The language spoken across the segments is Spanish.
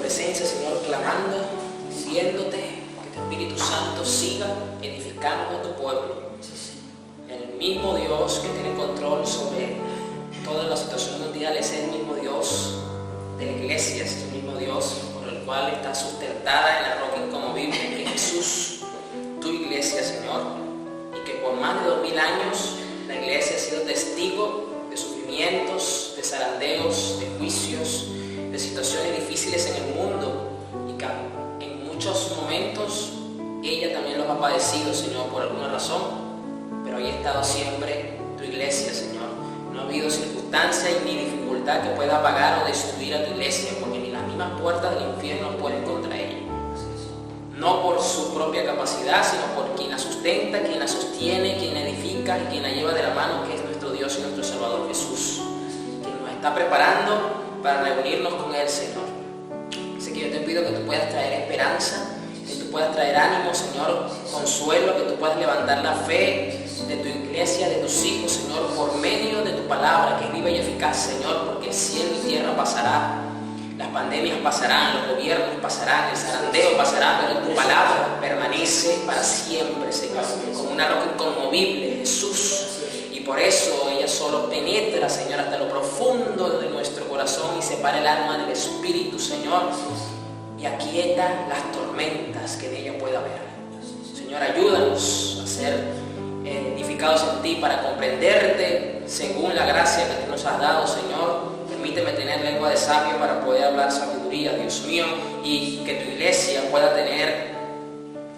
presencia, Señor, clamando, diciéndote que tu Espíritu Santo siga edificando a tu pueblo. El mismo Dios que tiene control sobre toda la situación mundial es el mismo Dios de la iglesia, es el mismo Dios por el cual está sustentada en la roca inconmovible, que es Jesús, tu iglesia, Señor, y que por más de 2000 años la iglesia ha sido testigo de sufrimientos, de zarandeos, de juicios, de situaciones difíciles en el mundo, y que en muchos momentos ella también los ha padecido, Señor, por alguna razón, pero ahí ha estado siempre tu iglesia, Señor. No ha habido circunstancia ni dificultad que pueda apagar o destruir a tu iglesia, porque ni las mismas puertas del infierno pueden contra ella. No por su propia capacidad, sino por quien la sustenta, quien la sostiene, quien la edifica y quien la lleva de la mano, que es nuestro Dios y nuestro Salvador Jesús, quien nos está preparando para reunirnos con Él, Señor. Así que yo te pido que tú puedas traer esperanza, que tú puedas traer ánimo, Señor, consuelo, que tú puedas levantar la fe de tu iglesia, de tus hijos, Señor, por medio de tu palabra, que es viva y eficaz, Señor, porque el cielo y tierra pasará, las pandemias pasarán, los gobiernos pasarán, el zarandeo pasará, pero tu palabra permanece para siempre, Señor, como una roca inconmovible, Jesús. Y por eso ella solo penetra, Señor, hasta lo profundo de nuestro corazón y separa el alma del espíritu, Señor, y aquieta las tormentas que en ella pueda haber. Señor, ayúdanos a ser edificados en ti para comprenderte según la gracia que tú nos has dado, Señor. Permíteme tener lengua de sabio para poder hablar sabiduría, Dios mío, y que tu iglesia pueda tener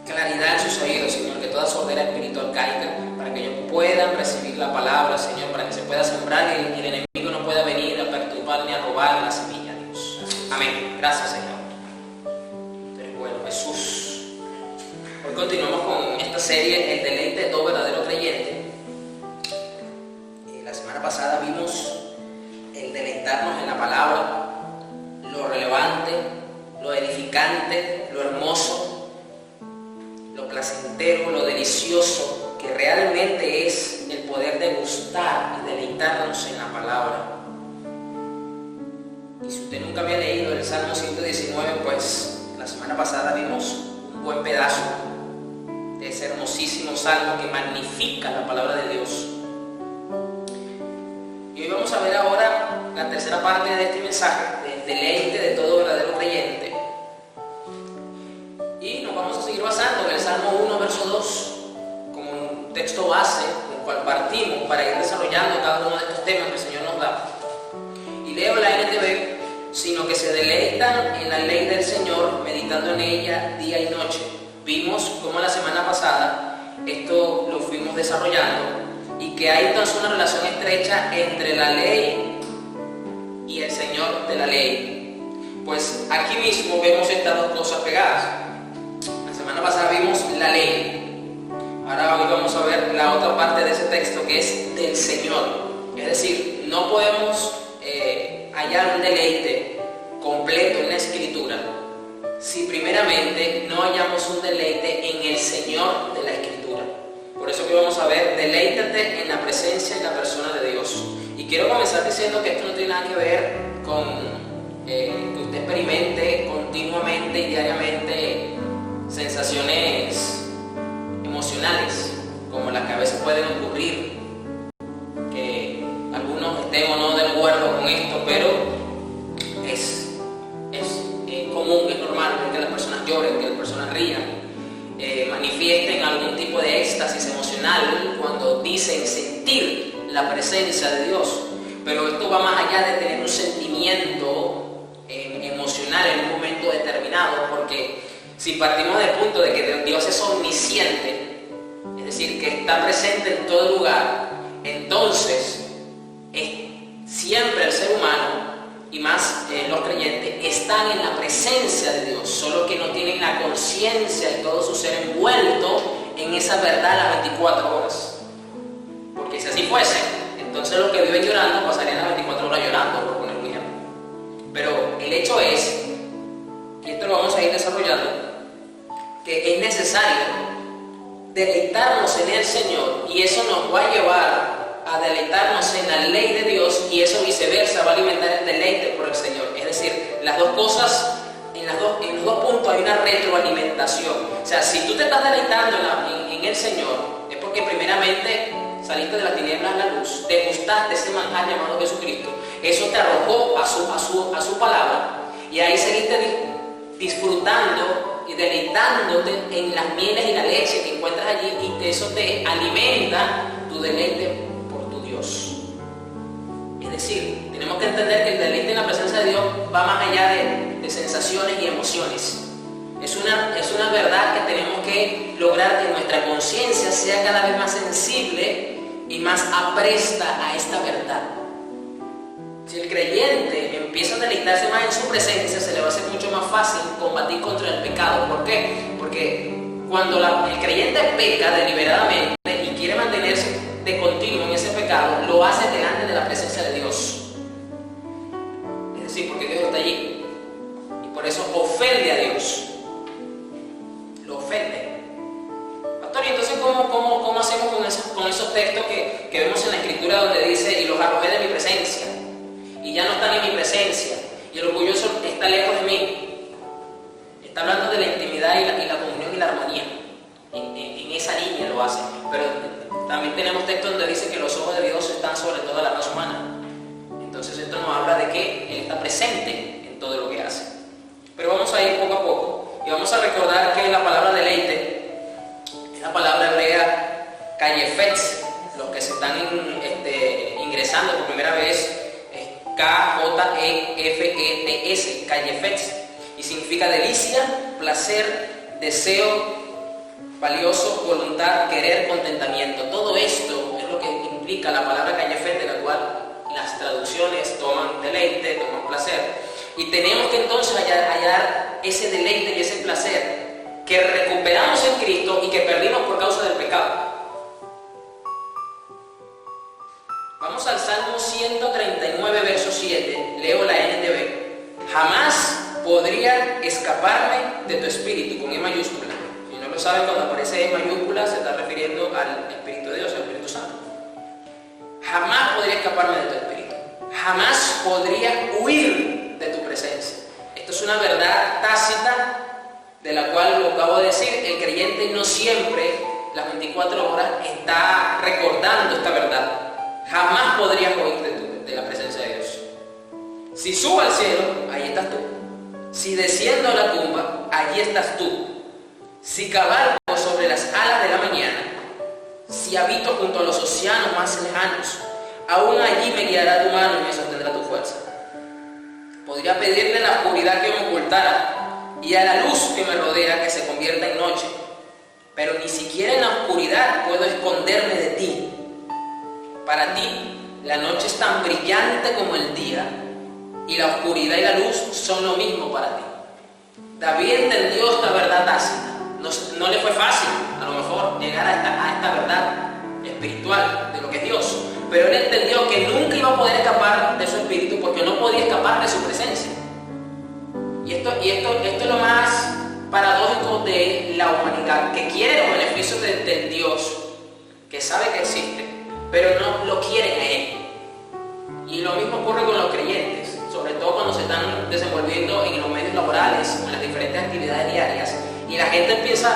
claridad en sus oídos, Señor, que toda sordera espiritual caiga, para que ellos puedan recibir la palabra, Señor, para que se pueda sembrar y el enemigo no pueda venir a perturbar ni a robar la semilla, Dios. Amén. Gracias, Señor. Tú eres bueno, Jesús. Hoy continuamos con esta serie, El deleite de todo verdadero creyente. La semana pasada vimos el deleitarnos en la palabra, lo relevante, lo edificante, lo hermoso, lo placentero, lo delicioso que realmente es el poder degustar y deleitarnos en la palabra. Y si usted nunca había leído el Salmo 119, pues la semana pasada vimos un buen pedazo de ese hermosísimo salmo que magnifica la palabra de Dios. Y hoy vamos a ver ahora la tercera parte de este mensaje, del deleite de todo verdadero creyente. Y nos vamos a seguir basando en el Salmo 1, verso 2, como un texto base del cual partimos para ir desarrollando cada uno de estos temas que el Señor nos da. Y leo la NTV, sino que se deleitan en la ley del Señor, meditando en ella día y noche. Vimos cómo la semana pasada esto lo fuimos desarrollando y que hay entonces una relación estrecha entre la ley y el Señor de la ley. Pues aquí mismo vemos estas dos cosas pegadas. La semana pasada vimos la ley. Ahora hoy vamos a ver la otra parte de ese texto que es del Señor. Es decir, no podemos hallar un deleite completo en la Escritura si primeramente no hallamos un deleite en el Señor de la Escritura. Por eso que vamos a ver, deleítate en la presencia y la persona de Dios. Y quiero comenzar diciendo que esto no tiene nada que ver con que usted experimente continuamente y diariamente sensaciones emocionales, como las que a veces pueden ocurrir, que algunos estén o no de acuerdo con esto, pero es común, es normal que las personas lloren, que las personas rían, manifiesten algún tipo de éxtasis emocional cuando dicen sentir la presencia de Dios. Pero esto va más allá de tener un sentimiento emocional en un momento determinado, porque si partimos del punto de que Dios es omnisciente, es decir, que está presente en todo lugar, entonces siempre el ser humano, y más los creyentes, están en la presencia de Dios, solo que no tienen la conciencia y todo su ser envuelto en esa verdad las 24 horas. Porque si así fuese, entonces los que viven llorando pasarían las 24 horas llorando, por poner un ejemplo. Pero el hecho es, y esto lo vamos a ir desarrollando, que es necesario deleitarnos en el Señor, y eso nos va a llevar a deleitarnos en la ley de Dios, y eso viceversa va a alimentar el deleite por el Señor. Es decir, las dos cosas en en los dos puntos hay una retroalimentación. O sea, si tú te estás deleitando en el Señor, es porque primeramente saliste de las tinieblas a la luz, te gustaste ese manjar llamado Jesucristo, eso te arrojó a su palabra, y ahí seguiste disfrutando y deleitándote en las mieles y la leche que encuentras allí, y eso te alimenta tu deleite por tu Dios. Es decir, tenemos que entender que el deleite en la presencia de Dios va más allá de sensaciones y emociones. Es una verdad que tenemos que lograr que nuestra conciencia sea cada vez más sensible y más apresta a esta verdad. Si el creyente empieza a deleitarse más en su presencia, se le va a hacer mucho más fácil combatir contra el pecado. ¿Por qué? Porque cuando el creyente peca deliberadamente y quiere mantenerse de continuo en ese pecado, lo hace delante de la presencia de Dios. Es decir, porque Dios está allí. Y por eso ofende a Dios. Lo ofende. Pastor, ¿y entonces cómo hacemos con esos textos que vemos en la Escritura donde dice, y los arrojé de mi presencia, y ya no están en mi presencia, y el orgulloso está lejos de mí? Está hablando de la intimidad y la comunión y la armonía. En esa línea lo hace. Pero también tenemos textos donde dice que los ojos de Dios están sobre toda la raza humana. Entonces esto nos habla de que Él está presente en todo lo que hace. Pero vamos a ir poco a poco y vamos a recordar que la palabra deleite es la palabra hebrea kayefetz. Los que se están ingresando por primera vez es Kjefets, kayefetz, y significa delicia, placer, deseo, valioso, voluntad, querer, contentamiento. Todo esto es lo que implica la palabra kayefet, de la cual las traducciones toman deleite, toman placer. Y tenemos que entonces hallar ese deleite y ese placer que recuperamos en Cristo y que perdimos por causa del pecado. Vamos al Salmo 139, verso 7. Leo la NTV. Jamás podría escaparme de tu espíritu, con E mayúscula. Si no lo saben, cuando aparece E mayúscula se está refiriendo al Espíritu de Dios, al Espíritu Santo. Jamás podría escaparme de tu espíritu. Jamás podría huir de tu presencia. Esto es una verdad tácita de la cual, lo acabo de decir, el creyente no siempre, las 24 horas, está recordando esta verdad. Jamás podrías huir de la presencia de Dios. Si subo al cielo, ahí estás tú. Si desciendo a la tumba, allí estás tú. Si cabalgo sobre las alas de la mañana, si habito junto a los océanos más lejanos, aún allí me guiará tu mano y me sostendrá tu fuerza. Podría pedirle la oscuridad que me ocultara y a la luz que me rodea que se convierta en noche, pero ni siquiera en la oscuridad puedo esconderme de ti. Para ti, la noche es tan brillante como el día, y la oscuridad y la luz son lo mismo para ti. David entendió esta verdad tácita. No le fue fácil, a lo mejor, llegar a esta verdad espiritual de lo que es Dios, pero él entendió que nunca iba a poder escapar de su espíritu porque no podía escapar de su presencia. Y esto es lo más paradójico de la humanidad, que quiere los beneficios del Dios, que sabe que existe, pero no lo quieren a Él. Y lo mismo ocurre con los creyentes, sobre todo cuando se están desenvolviendo en los medios laborales o en las diferentes actividades diarias, y la gente empieza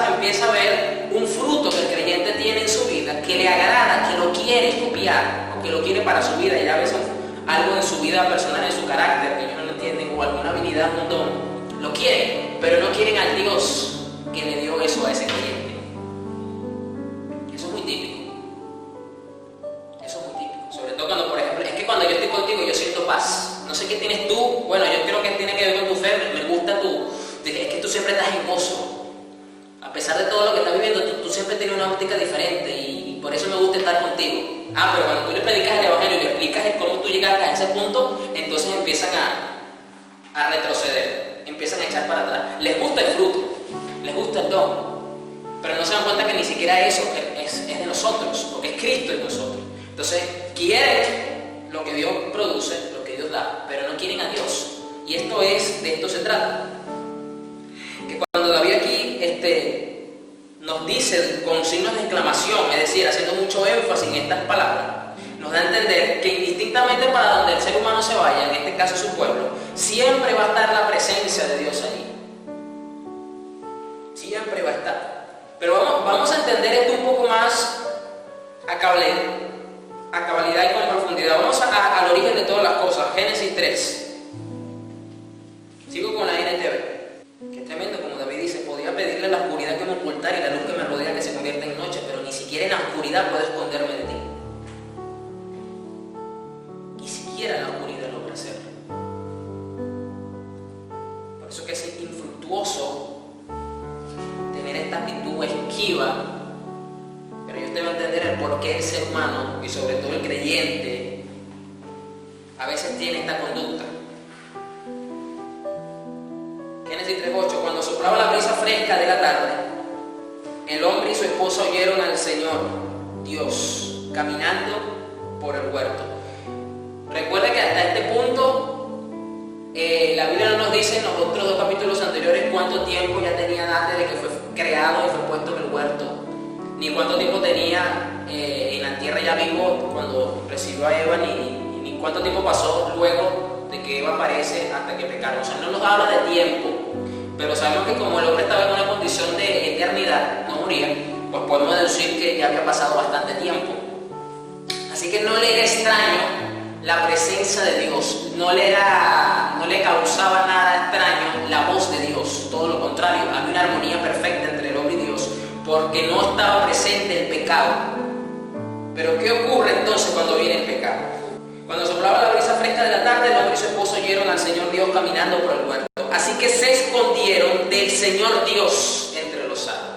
a ver un fruto que el creyente tiene en su vida, que le agrada, que lo quiere copiar, o que lo quiere para su vida, y a veces algo en su vida personal, en su carácter, que ellos no lo entienden, o alguna habilidad, un don, lo quieren, pero no quieren al Dios que le dio eso a ese creyente. Eso es muy típico. Eso es muy típico. Sobre todo cuando, por ejemplo, es que cuando yo estoy contigo yo siento paz. No sé qué tienes tú, bueno, yo creo que tiene que ver con tu fe, me gusta es que tú siempre estás en gozo. A pesar de todo lo que estás viviendo, tú siempre tienes una óptica diferente y por eso me gusta estar contigo. Pero cuando tú le predicas el Evangelio y le explicas cómo tú llegaste a ese punto, entonces empiezan a retroceder, empiezan a echar para atrás. Les gusta el fruto, les gusta el don, pero no se dan cuenta que ni siquiera eso es de nosotros, porque es Cristo en nosotros. Entonces quieren lo que Dios produce, lo que Dios da, pero no quieren a Dios. Y de esto se trata. Que cuando David aquí nos dice con signos de exclamación, es decir, haciendo mucho énfasis en estas palabras, nos da a entender que indistintamente para donde el ser humano se vaya, en este caso su pueblo, siempre va a estar la presencia de Dios allí. vamos a entender esto un poco más a cabalidad y con profundidad. Vamos al origen de todas las cosas. Génesis 3. Sigo con la NTV. Que es tremendo, como David dice, podía pedirle la oscuridad que me ocultara y la luz que me rodea que se convierta en noche, pero ni siquiera en la oscuridad puedo esconderme de ti. Ni siquiera en la oscuridad logra hacerlo. Por eso que es infructuoso tener esta actitud esquiva, pero yo te voy a entender el por qué el ser humano, y sobre todo el creyente, a veces tiene esta conducta. Génesis 3:8. Cuando soplaba la brisa fresca de la tarde, el hombre y su esposa oyeron al Señor Dios caminando por el huerto. Recuerda que hasta este punto la Biblia no nos dice en los otros 2 capítulos anteriores cuánto tiempo ya tenía antes de que fue creado y fue puesto en el huerto, ni cuánto tiempo tenía en la tierra ya vivo cuando recibió a Eva, ni cuánto tiempo pasó luego de que Eva aparece hasta que pecaron. O sea, no nos habla de tiempo, pero sabemos que como el hombre estaba en una condición de eternidad, no moría, pues podemos deducir que ya había pasado bastante tiempo. Así que no le era extraño la presencia de Dios, no le causaba nada extraño la voz de Dios, todo lo contrario, había una armonía perfecta entre el hombre y Dios, porque no estaba presente el pecado. Pero ¿qué ocurre entonces cuando viene el pecado? Cuando soplaba la brisa fresca de la tarde, el hombre y su esposo oyeron al Señor Dios caminando por el huerto. Así que se escondieron del Señor Dios entre los árboles.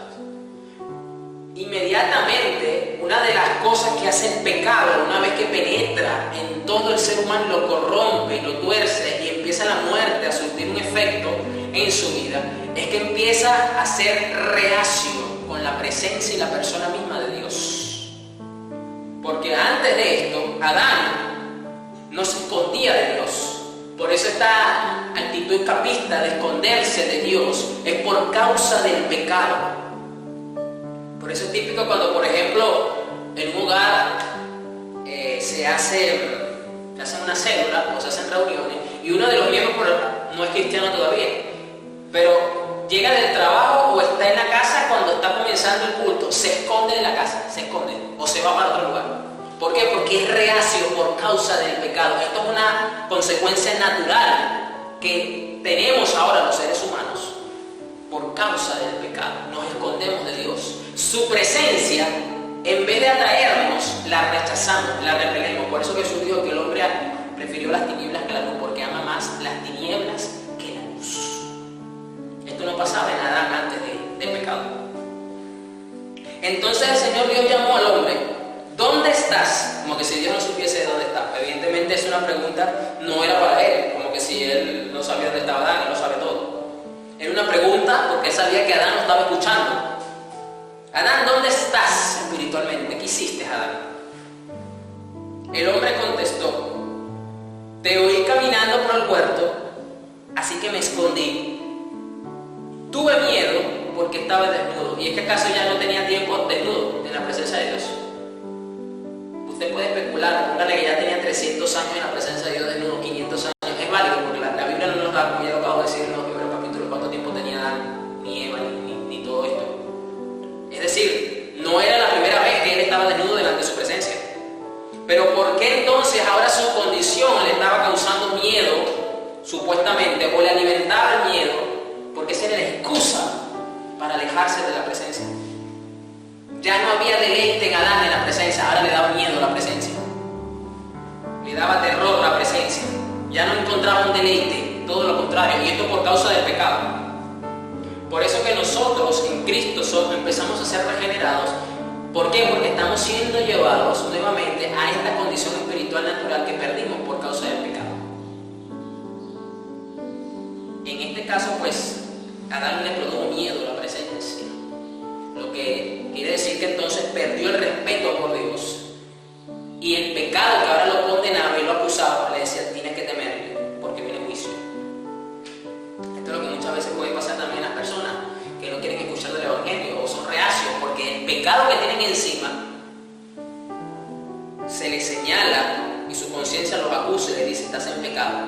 Inmediatamente, una de las cosas que hace el pecado, una vez que penetra en todo el ser humano, lo corrompe y lo tuerce y empieza la muerte a surtir un efecto en su vida, es que empieza a ser reacio con la presencia y la persona misma de Dios. Porque antes de esto, Adán no se escondía de Dios. Por eso esta actitud escapista de esconderse de Dios es por causa del pecado. Por eso es típico cuando, por ejemplo, en un hogar se hace una célula o se hacen reuniones y uno de los miembros no es cristiano todavía, pero llega del trabajo o está en la casa cuando está comenzando el culto, se esconde de la casa, se esconde o se va para otro lugar. ¿Por qué? Porque es reacio por causa del pecado. Esto es una consecuencia natural que tenemos ahora los seres humanos por causa del pecado. Nos escondemos de Dios. Su presencia, en vez de atraernos, la rechazamos, la repelemos. Por eso Jesús dijo que el hombre prefirió las tinieblas que la luz, porque ama más las tinieblas que la luz. Esto no pasaba en Adán antes del pecado. Entonces el Señor Dios llamó al hombre: ¿dónde estás? Como que si Dios no supiese de dónde está. Evidentemente es una pregunta, no era para él, como que si él no sabía dónde estaba Adán, él lo sabe todo. Era una pregunta porque él sabía que Adán no estaba escuchando. Adán, ¿dónde estás espiritualmente? ¿Qué hiciste, Adán? El hombre contestó: te oí caminando por el huerto, así que me escondí. Tuve miedo porque estaba desnudo. ¿Y es que acaso ya no tenía tiempo desnudo en la presencia de Dios? Usted puede especular, póngale que ya tenía 300 años en la presencia de Dios desnudo, 500 años. Es válido porque la Biblia no nos da, como ya lo acabo de decir en los primeros capítulos, cuánto tiempo tenía Adán, ni Eva, ni todo esto. Es decir, no era la primera vez que él estaba desnudo delante de su presencia. Pero ¿por qué entonces ahora su condición le estaba causando miedo, supuestamente, o le alimentaba el miedo? Porque esa era la excusa para alejarse de la presencia. Ya no había deleite en Adán en la presencia, ahora le daba miedo la presencia. Le daba terror la presencia. Ya no encontraba un deleite, todo lo contrario, y esto por causa del pecado. Por eso que nosotros en Cristo empezamos a ser regenerados. ¿Por qué? Porque estamos siendo llevados nuevamente a esta condición espiritual natural que perdimos por causa del pecado. En este caso, pues, Adán le produjo miedo a la presencia, lo que quiere decir que entonces perdió el respeto por Dios, y el pecado que ahora lo condenaba y lo acusaba le decía: tienes que temerle porque viene juicio. Esto es lo que muchas veces puede pasar también a las personas que no quieren escuchar del evangelio o son reacios porque el pecado que tienen encima se les señala y su conciencia los acusa y le dice: estás en pecado,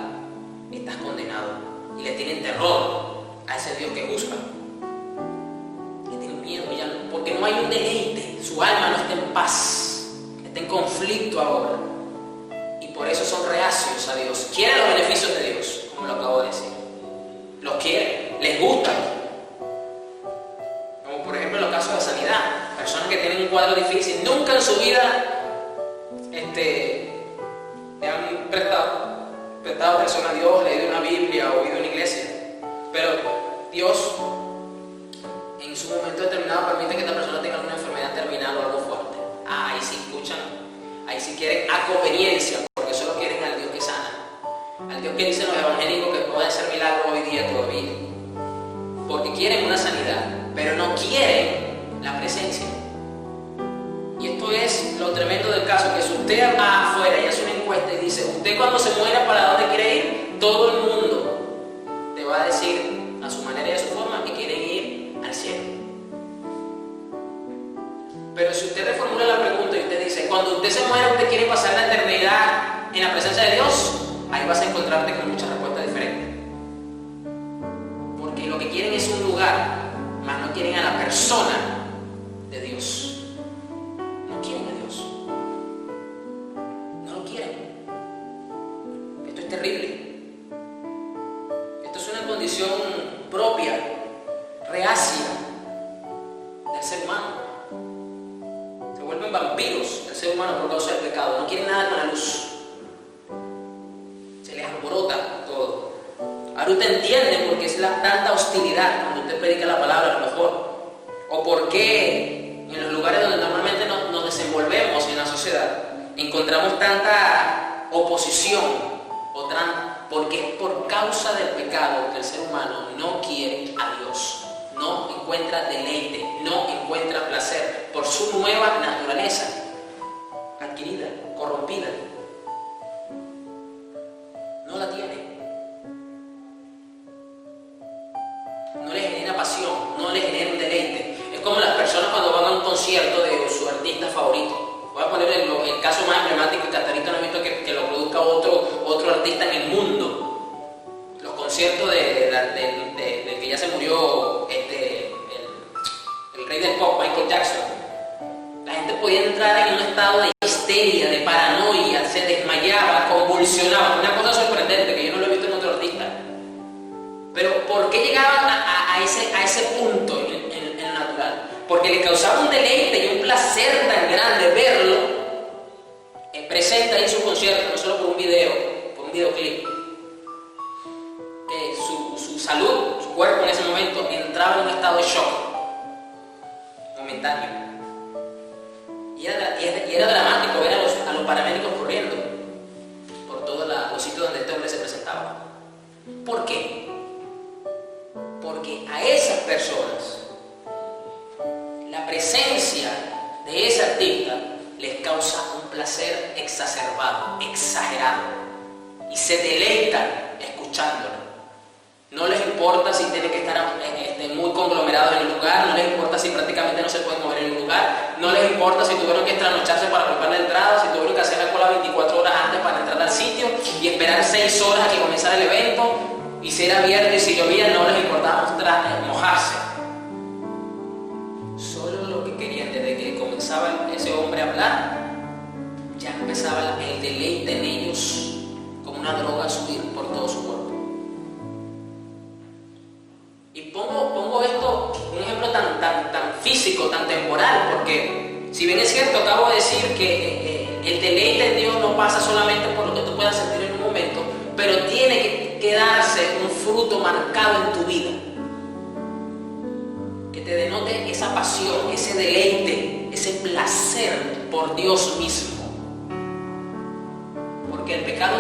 estás condenado, y le tienen terror a ese Dios que juzga. Le tienen miedo ya. ¿Por porque no hay un deleite, su alma no está en paz, está en conflicto ahora. Y por eso son reacios a Dios. Quieren los beneficios de Dios, como lo acabo de decir. Los quieren, les gustan. Como por ejemplo en los casos de sanidad. Personas que tienen un cuadro difícil, nunca en su vida le han prestado atención a Dios, leído una Biblia o ido a una iglesia. Pero Dios en su momento determinado permite que esta persona tenga alguna enfermedad terminal o algo fuerte. Ahí sí escuchan, ahí sí quieren a conveniencia, porque solo quieren al Dios que sana, al Dios que dicen los evangélicos que puede hacer milagros hoy día todavía, porque quieren una sanidad, pero no quieren la presencia. Y esto es lo tremendo del caso, que si usted va afuera y hace una encuesta y dice, usted cuando se muera, ¿para dónde quiere ir? Todo el mundo te va a decir a su manera y a su forma que quieren ir al cielo. Pero si usted reformula la pregunta y usted dice, cuando usted se muera, usted quiere pasar la eternidad en la presencia de Dios, ahí vas a encontrarte con muchas respuestas diferentes. Porque lo que quieren es un lugar, más no quieren a la persona de Dios. No quieren a Dios. No lo quieren. Esto es terrible. Esto es una condición propia, reacia del ser humano. Se vuelven vampiros el ser humano por causa del pecado. No quieren nada con la luz. Se les alborota todo. Ahora usted entiende por qué es tanta hostilidad cuando usted predica la palabra, a lo mejor. O por qué en los lugares donde normalmente nos desenvolvemos en la sociedad encontramos tanta oposición, porque es por causa del pecado que el ser humano no quiere a Dios, no encuentra deleite, no encuentra placer por su nueva naturaleza adquirida, corrompida. No la tiene. No le genera pasión, no le genera un deleite. Es como las personas cuando van a un concierto de su artista favorito. Voy a poner el caso más emblemático y que hasta ahorita no he visto que lo produzca otro artista en el mundo. Los conciertos del que ya se murió el rey del pop, Michael Jackson. La gente podía entrar en un estado de histeria, de paranoia, se desmayaba, convulsionaba. Una cosa sorprendente que yo no lo he visto en otro artista. Pero ¿por qué llegaban a ese punto en lo natural? Porque le causaba un deleite y un placer tan grande verlo presente ahí en su concierto, no solo por un videoclip. Su salud, su cuerpo en ese momento entraba en un estado de shock momentáneo. Y era dramático ver a los paramédicos corriendo por todos los sitios donde este hombre se presentaba. ¿Por qué? Porque a esas personas la presencia de ese artista les causa un placer exacerbado, exagerado, y se deleitan escuchándolo. No les importa si tienen que estar muy conglomerados en el lugar, no les importa si prácticamente no se pueden mover en el lugar, no les importa si tuvieron que trasnocharse para comprar la entrada, si tuvieron que hacer la cola 24 horas antes para entrar al sitio y esperar 6 horas a que comenzara el evento, y si era viernes y si llovía no les importaba mojarse. Solo lo que querían desde que comenzaba ese hombre a hablar, ya empezaba el deleite en ellos como una droga a subir por todo su cuerpo. Y pongo esto, un ejemplo tan físico, tan temporal, porque si bien es cierto, acabo de decir que el deleite en Dios no pasa solamente por lo que tú puedas sentir en un momento, pero tiene que quedarse un fruto marcado en tu vida, que te denote esa pasión, ese deleite, ese placer por Dios mismo. Porque el pecado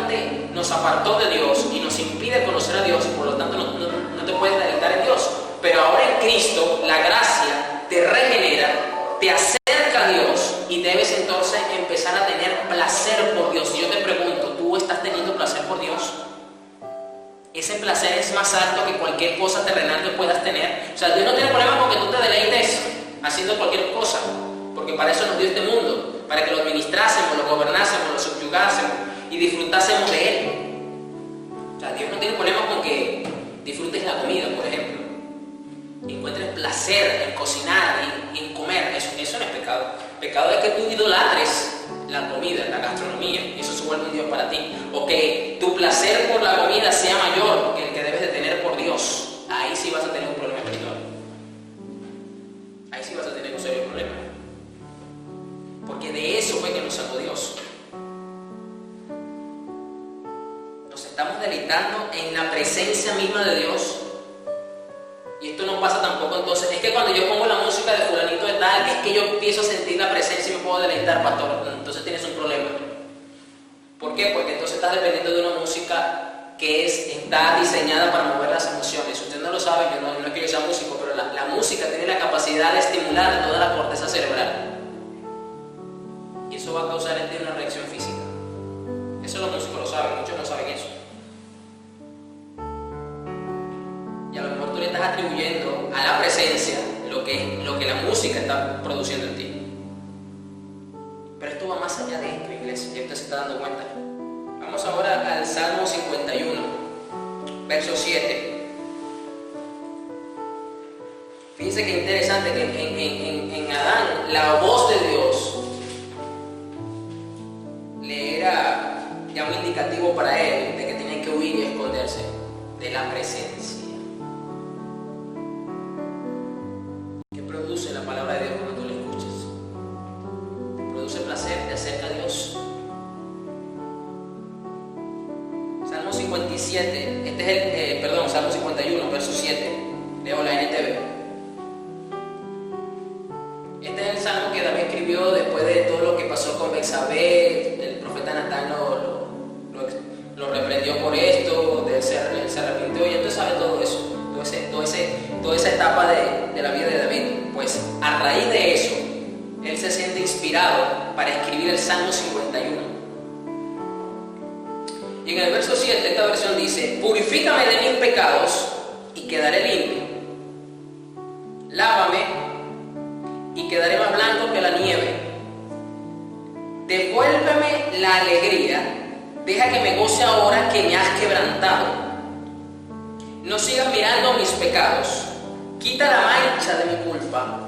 nos apartó de Dios y nos impide conocer a Dios, y por lo tanto no te puedes deleitar en Dios. Pero ahora en Cristo, la gracia te regenera, te acerca a Dios, y debes entonces empezar a tener placer por Dios. Y yo te pregunto, ¿tú estás teniendo placer por Dios? Ese placer es más alto que cualquier cosa terrenal que puedas tener. O sea, Dios no tiene problema con que tú te deleites haciendo cualquier cosa, porque para eso nos dio este mundo, para que lo administrásemos, lo gobernásemos, lo subyugásemos y disfrutásemos de Él. O sea, Dios no tiene problema con que disfrutes la comida, por ejemplo, y encuentres placer en cocinar y en comer. pecado es que tú idolatres la comida, la gastronomía, y eso se vuelve un Dios para ti. O que tu placer por la comida sea mayor que el que debes de tener por Dios. Ahí sí vas a tener un problema espiritual. Ahí sí vas a tener un serio problema. Porque de eso fue que nos sacó Dios. Nos estamos deleitando en la presencia misma de Dios. Y esto no pasa tampoco entonces. Es que cuando yo pongo la música de fulanito de tal, es que yo empiezo a sentir la presencia y me puedo deleitar, pastor. Entonces tienes un problema. ¿Por qué? Porque entonces estás dependiendo de una música que está diseñada para mover las emociones. Si usted no lo sabe, no es que yo sea músico, pero la música tiene la capacidad de estimular toda la corteza cerebral. Y eso va a causar en ti una reacción física. Eso los músicos lo saben, muchos no saben eso. Y a lo mejor tú le estás atribuyendo a la presencia lo que la música está produciendo en ti. Pero esto va más allá de esto, iglesia, y usted se está dando cuenta. Vamos ahora al Salmo 51, verso 7. Fíjense que interesante que en Adán la voz de Dios le era ya un indicativo para él de que tenía que huir y esconderse de la presencia. ¿Qué produce la palabra de Dios cuando tú la escuchas? Produce placer, te acerca a Dios. Salmo 57, Salmo 51, verso 7. Leo la NTV. Este es el salmo que David escribió después de todo lo que pasó con Betsabé. El profeta Natán lo reprendió por esto, él se arrepintió, y entonces sabe todo eso, toda esa etapa de la vida de David. Pues a raíz de eso, él se siente inspirado para escribir el Salmo 51. Y en el verso 7, esta versión dice: purifícame de mis pecados y quedaré limpio. Lávame y quedaré más blanco que la nieve. Devuélveme la alegría, deja que me goce ahora que me has quebrantado. No sigas mirando mis pecados, quita la mancha de mi culpa.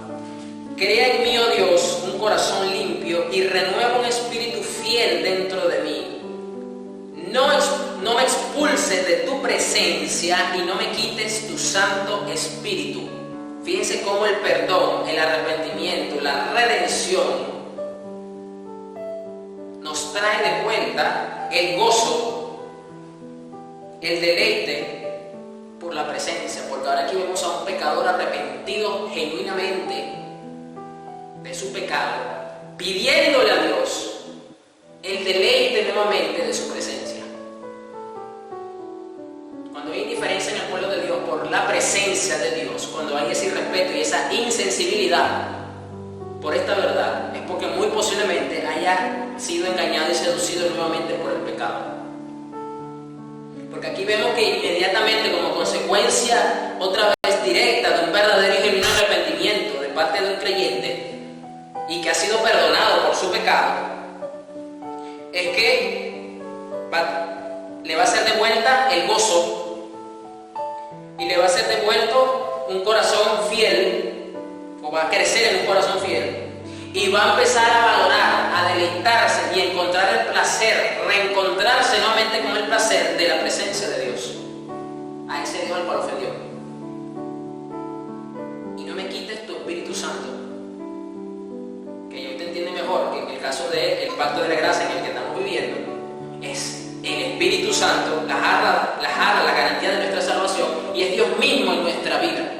Crea en mí, oh Dios, un corazón limpio y renueva un espíritu fiel dentro de mí. No me expulses de tu presencia y no me quites tu Santo Espíritu. Fíjense cómo el perdón, el arrepentimiento, la redención nos trae de vuelta el gozo, el deleite por la presencia. Porque ahora aquí vemos a un pecador arrepentido genuinamente de su pecado, pidiéndole a Dios el deleite nuevamente de su presencia. Cuando hay indiferencia en el pueblo de Dios por la presencia de Dios, cuando hay ese irrespeto y esa insensibilidad por esta verdad, es porque muy posiblemente haya sido engañado y seducido nuevamente por el pecado. Porque aquí vemos que inmediatamente, como consecuencia otra vez directa de un verdadero y genuino arrepentimiento de parte de un creyente y que ha sido perdonado por su pecado, es que le va a ser devuelta el gozo y le va a ser devuelto un corazón fiel, o va a crecer en un corazón fiel, y va a empezar a valorar, a deleitarse y encontrar el placer, reencontrarse nuevamente con el placer de la presencia de Dios, a ese Dios al cual ofendió. Y no me quites tu Espíritu Santo, que ya usted entiende mejor que en el caso del pacto de la gracia en el que estamos viviendo, es el Espíritu Santo, la jarra, la garantía de nuestra salvación, y es Dios mismo en nuestra vida.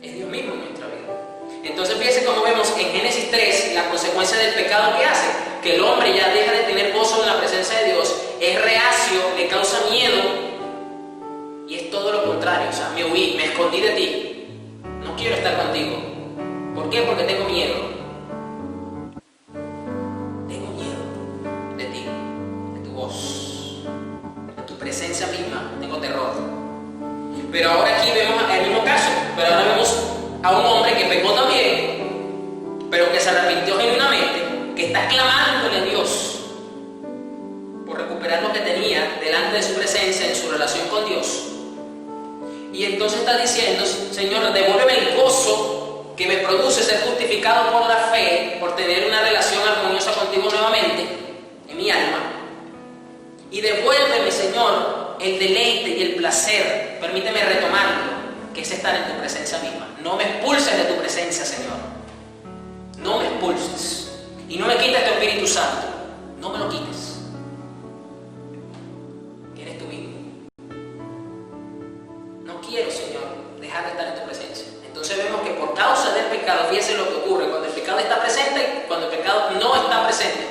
Es Dios mismo en nuestra vida. Entonces fíjense cómo vemos en Génesis 3 la consecuencia del pecado que hace, que el hombre ya deja de tener gozo en la presencia de Dios, es reacio, le causa miedo, y es todo lo contrario. O sea, me huí, me escondí de ti, no quiero estar contigo. ¿Por qué? Porque tengo miedo. Presencia misma, tengo terror. Pero ahora aquí vemos el mismo caso, pero ahora vemos a un hombre que pecó también, pero que se arrepintió genuinamente, que está clamándole a Dios por recuperar lo que tenía delante de su presencia en su relación con Dios. Y entonces está diciendo: Señor, devuélveme el gozo que que me produce ser justificado por la fe, por tener una relación armoniosa contigo nuevamente, en mi alma. Y devuélveme, Señor, el deleite y el placer, permíteme retomarlo, que es estar en tu presencia misma. No me expulses de tu presencia, Señor. No me expulses. Y no me quites tu Espíritu Santo. No me lo quites. Que eres tú mismo. No quiero, Señor, dejar de estar en tu presencia. Entonces vemos que por causa del pecado, fíjense lo que ocurre cuando el pecado está presente y cuando el pecado no está presente.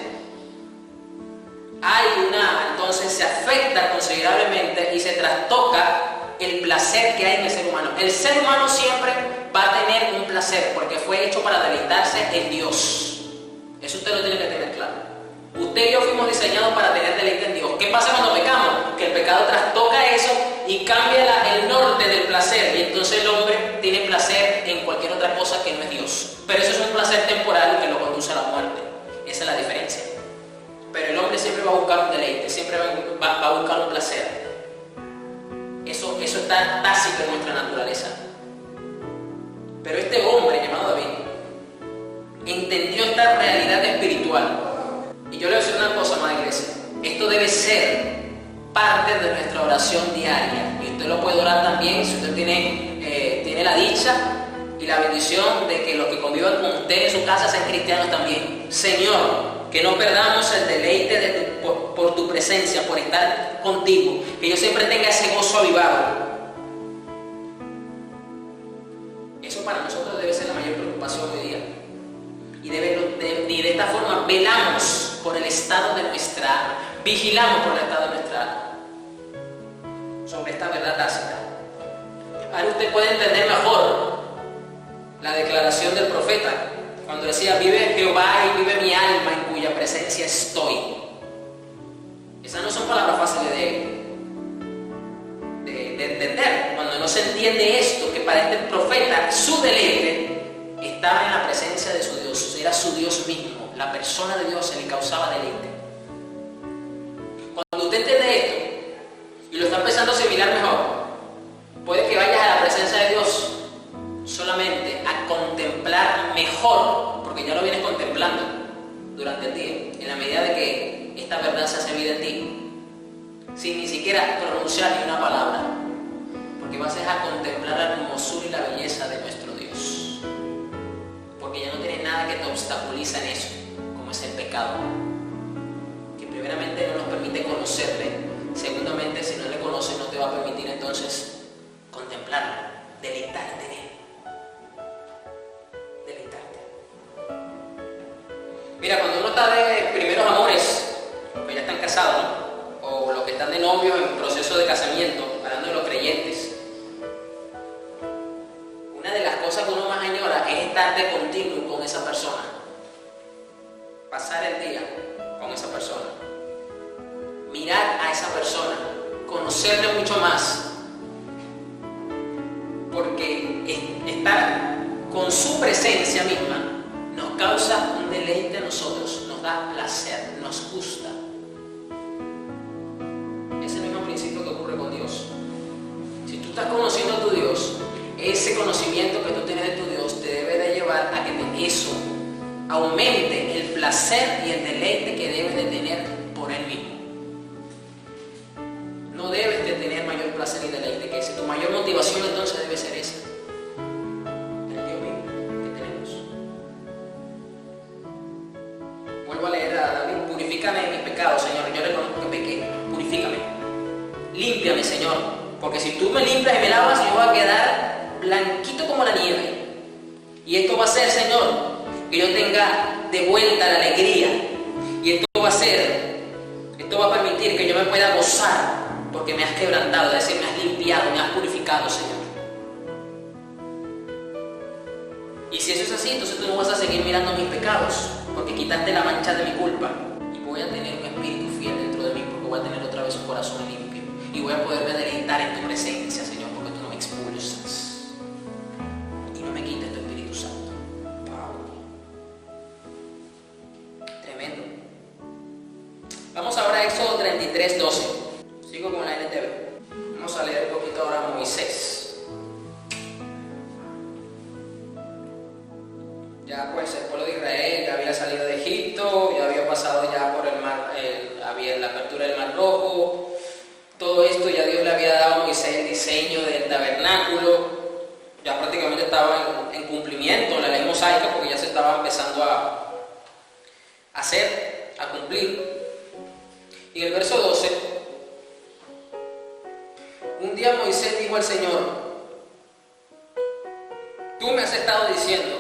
Entonces se afecta considerablemente y se trastoca el placer que hay en el ser humano. El ser humano siempre va a tener un placer porque fue hecho para deleitarse en Dios. Eso usted lo tiene que tener claro. Usted y yo fuimos diseñados para tener deleite en Dios. ¿Qué pasa cuando pecamos? Que el pecado trastoca eso y cambia el norte del placer, y entonces el hombre tiene placer en cualquier otra cosa que no es Dios. Pero eso es un placer temporal que lo conduce a la muerte. Esa es la diferencia. Pero el hombre siempre va a buscar un deleite, siempre va a buscar un placer. Eso está tácito en nuestra naturaleza. Pero este hombre llamado David entendió esta realidad espiritual. Y yo le voy a decir una cosa, amada iglesia. Esto debe ser parte de nuestra oración diaria. Y usted lo puede orar también si usted tiene la dicha y la bendición de que los que convivan con usted en su casa sean cristianos también. Señor, que no perdamos el deleite por tu presencia, por estar contigo. Que yo siempre tenga ese gozo avivado. Eso para nosotros debe ser la mayor preocupación hoy día. Y de esta forma velamos por el estado de nuestra alma, vigilamos por el estado de nuestra alma, sobre esta verdad tácita. Ahora usted puede entender mejor la declaración del profeta, cuando decía: vive Jehová y vive mi alma, en cuya presencia estoy. Esas no son palabras fáciles de entender. Cuando no se entiende esto, que para este profeta su deleite estaba en la presencia de su Dios, era su Dios mismo, la persona de Dios se le causaba deleite. Cuando usted entiende esto y lo está empezando a asimilar mejor, puede que vayas a la presencia de Dios solamente a contemplar mejor, porque ya lo vienes contemplando durante el día, en la medida de que esta verdad se hace vida en ti, sin ni siquiera pronunciar ni una palabra, porque vas a contemplar la hermosura y la belleza de nuestro Dios, porque ya no tienes nada que te obstaculiza en eso, como es el pecado, que primeramente no nos permite conocerle, segundamente si no le conoces no te va a permitir entonces contemplarlo, deleitarte en él. Mira, cuando uno está de primeros amores, los que ya están casados, ¿no? O los que están de novios en proceso de casamiento, hablando de los creyentes, una de las cosas que uno más añora es estar de continuo con esa persona, pasar el día con esa persona, mirar a esa persona, conocerle mucho más, porque estar con su presencia misma nos causa un deleite a nosotros, nos da placer, nos gusta. Es el mismo principio que ocurre con Dios. Si tú estás conociendo a tu Dios, ese conocimiento que tú tienes de tu Dios te debe de llevar a que eso aumente el placer y el deleite que debes de tener por Él mismo. No debes de tener mayor placer y deleite que ese. Tu mayor motivación entonces debe ser esa. Vuelvo a leer a David: purifícame de mis pecados, Señor. Yo reconozco que pequé, purifícame. Límpiame, Señor, porque si tú me limpias y me lavas, yo voy a quedar blanquito como la nieve. Y esto va a ser, Señor, que yo tenga de vuelta la alegría. Y esto va a permitir que yo me pueda gozar, porque me has quebrantado, es decir, me has limpiado, me has purificado, Señor. Y si eso es así, entonces tú no vas a seguir mirando mis pecados, porque quitaste la mancha de mi culpa, y voy a tener un espíritu fiel dentro de mí, porque voy a tener otra vez un corazón limpio, y voy a poderme deleitar en tu presencia, Señor, porque tú no me expulsas y no me quites tu Espíritu Santo. Wow. Tremendo. Vamos ahora a Éxodo 33:12. Sigo con la NTV. Vamos a leer un poquito ahora a Moisés. Ya pues el pueblo de Israel ya había salido de Egipto, ya había pasado ya por el mar, había la apertura del Mar Rojo. Todo esto ya Dios le había dado a Moisés el diseño del tabernáculo. Ya prácticamente estaba en cumplimiento la ley mosaica, porque ya se estaba empezando a hacer, a cumplir. Y en el verso 12, un día Moisés dijo al Señor: tú me has estado diciendo,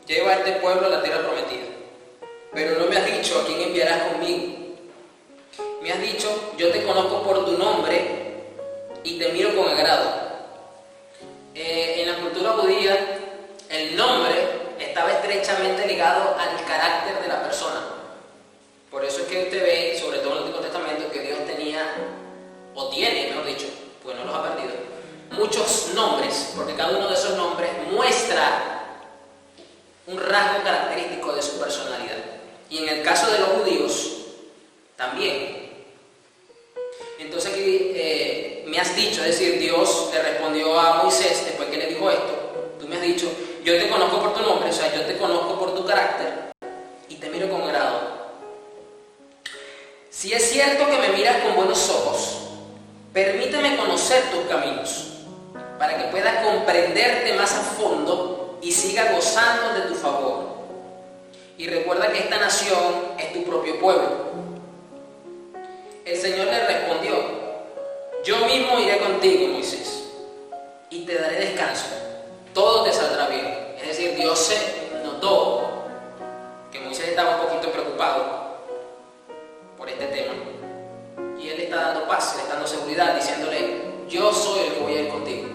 lleva a este pueblo a la tierra prometida, pero no me has dicho a quién enviarás conmigo. Me has dicho, yo te conozco por tu nombre y te miro con agrado. En la cultura judía, el nombre estaba estrechamente ligado al carácter de la persona. Por eso es que usted ve, sobre todo en el Antiguo Testamento, que Dios tenía, o tiene, mejor dicho, pues no los ha perdido, muchos nombres, porque cada uno de esos nombres muestra un rasgo característico de su personalidad. Y en el caso de los judíos, también. Entonces aquí me has dicho, es decir, Dios le respondió a Moisés después que le dijo esto: tú me has dicho, yo te conozco por tu nombre, o sea, yo te conozco por tu carácter y te miro con agrado. Si es cierto que me miras con buenos ojos, permíteme conocer tus caminos, para que pueda comprenderte más a fondo y siga gozando de tu favor. Y recuerda que esta nación es tu propio pueblo. El Señor le respondió: yo mismo iré contigo, Moisés, y te daré descanso. Todo te saldrá bien. Es decir, Dios se notó que Moisés estaba un poquito preocupado por este tema. Y él le está dando paz, le está dando seguridad, diciéndole: yo soy el que voy a ir contigo.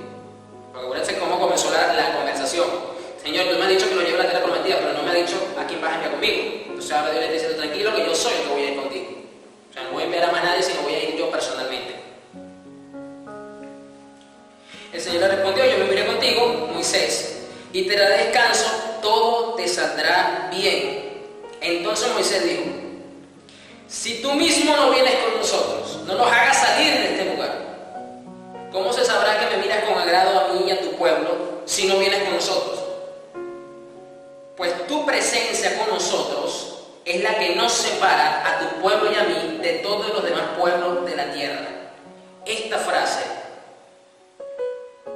Porque acuérdense cómo comenzó la conversación. Señor, tú me has dicho que lo lleve a la tierra prometida, pero no me has dicho a quién vas a enviar conmigo. Entonces ahora Dios le dice: tranquilo, que yo soy el que voy a ir contigo. O sea, no voy a enviar a más nadie, sino voy a ir yo personalmente. El Señor le respondió: yo me iré contigo, Moisés, y te daré descanso, todo te saldrá bien. Entonces Moisés dijo: si tú mismo no vienes con nosotros, no nos hagas salir de este lugar, ¿cómo se sabrá que me miras con agrado a mí y a tu pueblo si no vienes con nosotros? Pues tu presencia con nosotros es la que nos separa a tu pueblo y a mí de todos los demás pueblos de la tierra. Esta frase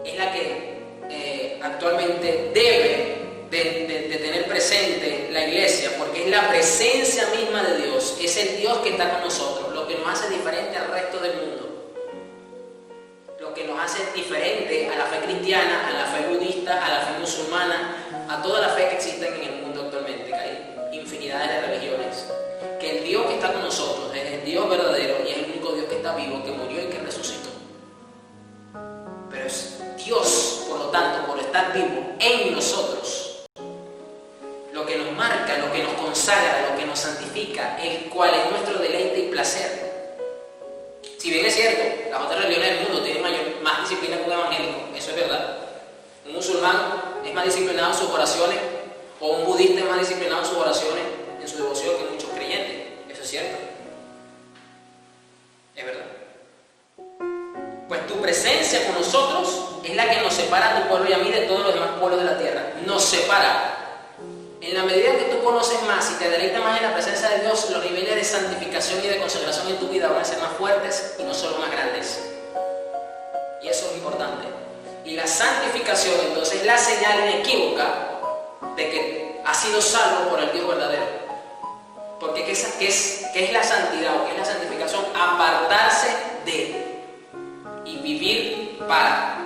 es la que actualmente debe de tener presente la iglesia, porque es la presencia misma de Dios, es el Dios que está con nosotros, lo que nos hace diferente al resto del mundo, lo que nos hace diferente a la fe cristiana, a la fe budista, a la fe musulmana, a toda la fe que existe en el mundo actualmente, que hay infinidades de religiones. Que el Dios que está con nosotros es el Dios verdadero y es el único Dios que está vivo, que murió y que resucitó. Pero es Dios, por lo tanto, por estar vivo en nosotros, lo que nos marca, lo que nos consagra, lo que nos santifica, el cual es nuestro deleite y placer. Si bien es cierto, las otras religiones del mundo tienen más disciplina que un evangélico, eso es verdad. Un musulmán es más disciplinado en sus oraciones, o un budista es más disciplinado en sus oraciones, en su devoción, que muchos creyentes. Eso es cierto. Es verdad. Pues tu presencia con nosotros es la que nos separa a tu pueblo y a mí de todos los demás pueblos de la tierra. Nos separa. En la medida que tú conoces más y te deleitas más en la presencia de Dios, los niveles de santificación y de consagración en tu vida van a ser más fuertes y no solo más grandes. Y eso es importante. Y la santificación entonces es la señal inequívoca de que ha sido salvo por el Dios verdadero. Porque ¿qué es la santidad o qué es la santificación? Apartarse de y vivir para.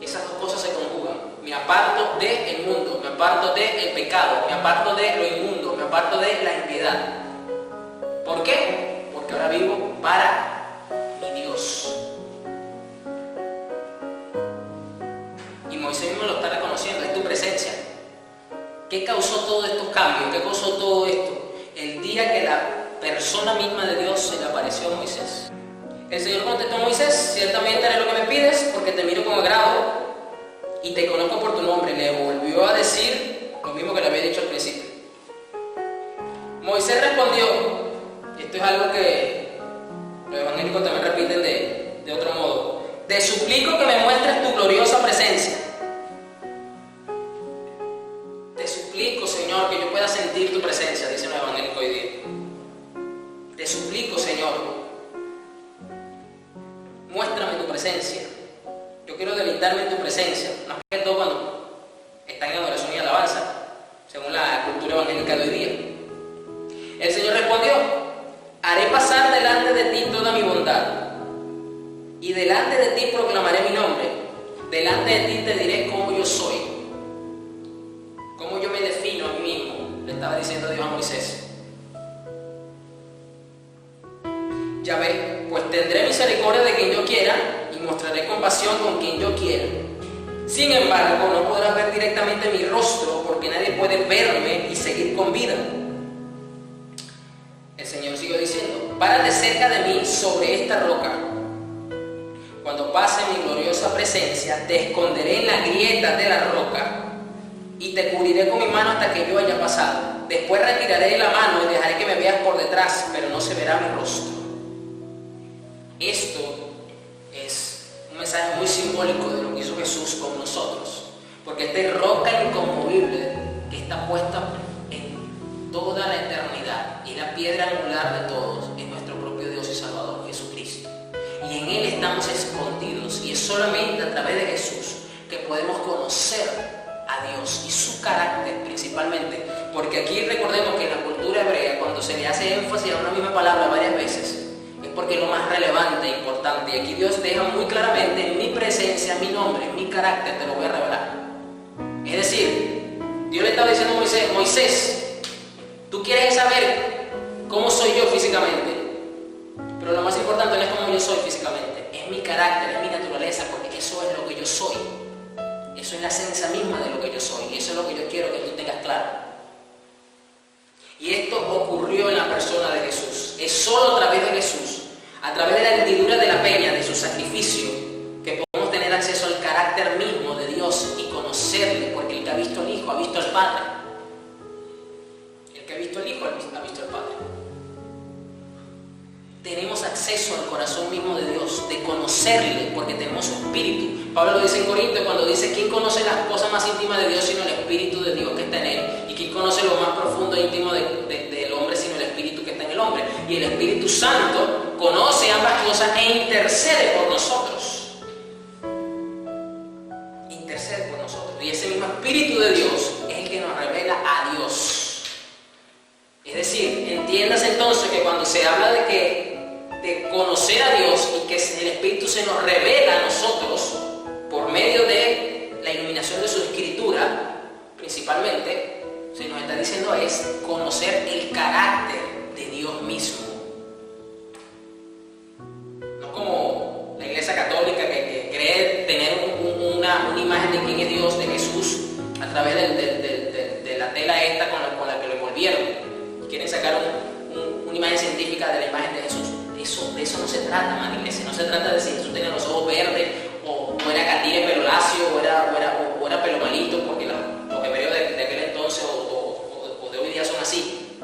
Esas dos cosas se conjugan. Me aparto del mundo, me aparto del pecado, me aparto de lo inmundo, me aparto de la impiedad. ¿Por qué? Porque ahora vivo para mi Dios. Y Moisés mismo lo está reconociendo, es tu presencia. ¿Qué causó todos estos cambios? ¿Qué causó todo esto? El día que la persona misma de Dios se le apareció a Moisés. El Señor contestó a Moisés: ciertamente haré lo que me pides, porque te miro con agrado y te conozco por tu nombre. Le volvió a decir lo mismo que le había dicho al principio. Moisés respondió, y esto es algo que los evangélicos también repiten de otro modo: te suplico que me muestres tu gloriosa presencia. Te suplico presencia. Yo quiero deleitarme en tu presencia, más que todo cuando están en adoración y alabanza, según la cultura evangélica de hoy día. El Señor respondió: haré pasar delante de ti toda mi bondad, y delante de ti proclamaré mi nombre. Delante de ti te diré cómo yo soy, cómo yo me defino a mí mismo, le estaba diciendo Dios a Moisés. Ya ves, pues tendré misericordia de quien yo quiera y mostraré compasión con quien yo quiera. Sin embargo, no podrás ver directamente mi rostro, porque nadie puede verme y seguir con vida. El Señor siguió diciendo: párate cerca de mí sobre esta roca. Cuando pase mi gloriosa presencia, te esconderé en la grieta de la roca y te cubriré con mi mano hasta que yo haya pasado. Después retiraré la mano y dejaré que me veas por detrás, pero no se verá mi rostro. Esto es un mensaje muy simbólico de lo que hizo Jesús con nosotros, porque esta roca inconmovible que está puesta en toda la eternidad y la piedra angular de todos es nuestro propio Dios y Salvador, Jesucristo. Y en Él estamos escondidos, y es solamente a través de Jesús que podemos conocer a Dios y su carácter principalmente, porque aquí recordemos que en la cultura hebrea, cuando se le hace énfasis a una misma palabra varias veces, es porque es lo más relevante e importante. Y aquí Dios deja muy claramente: en mi presencia, mi nombre, mi carácter te lo voy a revelar. Es decir, Dios le estaba diciendo a Moisés: Moisés, tú quieres saber cómo soy yo físicamente, pero lo más importante no es cómo yo soy físicamente, es mi carácter, es mi naturaleza, porque eso es lo que yo soy. Eso es la esencia misma de lo que yo soy, y eso es lo que yo quiero que tú tengas claro. Y esto ocurrió en la persona de Jesús. Es solo a través de Jesús, a través de la hendidura de la peña, de su sacrificio, que podemos tener acceso al carácter mismo de Dios y conocerle, porque el que ha visto al Hijo ha visto al Padre. El que ha visto al Hijo ha visto al Padre. Tenemos acceso al corazón mismo de Dios, de conocerle, porque tenemos su Espíritu. Pablo lo dice en Corintios cuando dice: ¿quién conoce las cosas más íntimas de Dios sino el Espíritu de Dios que está en él? ¿Y quién conoce lo más profundo e íntimo del hombre sino el Espíritu que está en el hombre? Y el Espíritu Santo conoce ambas cosas e intercede por nosotros. Intercede por nosotros. Y ese mismo Espíritu de Dios es el que nos revela a Dios. Es decir, entiéndase entonces que cuando se habla de conocer a Dios y que el Espíritu se nos revela a nosotros por medio de la iluminación de su Escritura, principalmente, se nos está diciendo es conocer el carácter de Dios mismo. No como la Iglesia Católica que cree tener una imagen de quién es Dios, de Jesús, a través de la tela esta con la que lo envolvieron. Quieren sacar una imagen científica de la imagen de Jesús. De eso no se trata, man, iglesia. No se trata de si Jesús tenía los ojos verdes, o era catire, pelo lacio, o era pelo malito, porque los hebreos de aquel entonces o de hoy día son así.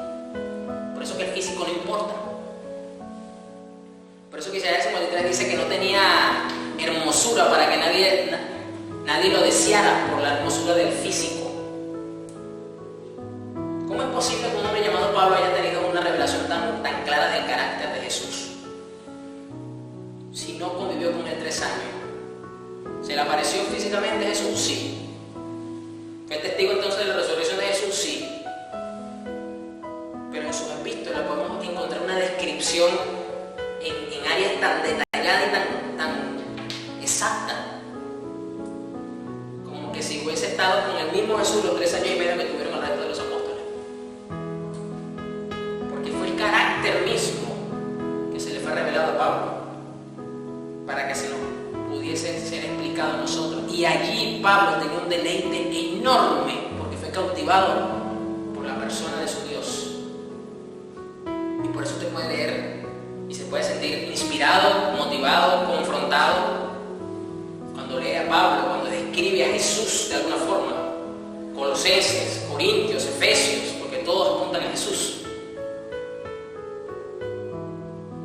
Por eso que el físico no importa. Por eso que Isaías 53 dice que no tenía hermosura para que nadie lo deseara por la hermosura del físico. ¿Cómo es posible que un hombre llamado Pablo haya tenido una revelación tan clara del carácter de Jesús? Si no convivió con él 3 años. ¿Se le apareció físicamente Jesús? Sí. ¿Fue testigo entonces de la resurrección de Jesús? Sí. Pero en sus epístolas podemos encontrar una descripción en áreas tan detalladas y tan exactas, como que si hubiese estado con el mismo Jesús los 3 años y medio que tuvieron el resto de los apóstoles. Porque fue el carácter mismo que se le fue revelado a Pablo, para que se nos pudiese ser explicado a nosotros. Y allí Pablo tenía un deleite enorme, porque fue cautivado por la persona de su Dios. Y por eso usted puede leer y se puede sentir inspirado, motivado, confrontado, cuando lee a Pablo, cuando describe a Jesús de alguna forma. Colosenses, Corintios, Efesios, porque todos apuntan a Jesús.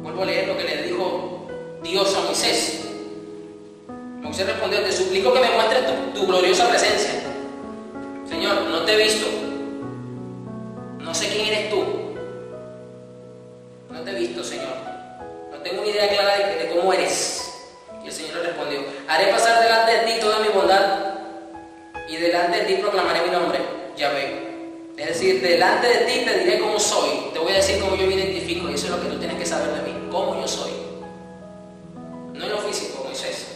Vuelvo a leer lo que le dijo Dios a Moisés. Moisés respondió: te suplico que me muestres tu gloriosa presencia. Señor, no te he visto. No sé quién eres tú. No te he visto, Señor. No tengo una idea clara de cómo eres. Y el Señor Haré pasar delante de ti toda mi bondad y delante de ti proclamaré mi nombre, Yahvé. Es decir, delante de ti te diré cómo soy, te voy a decir cómo yo me identifico, y eso es lo que tú tienes que saber de mí, cómo yo soy. No en lo físico, Moisés.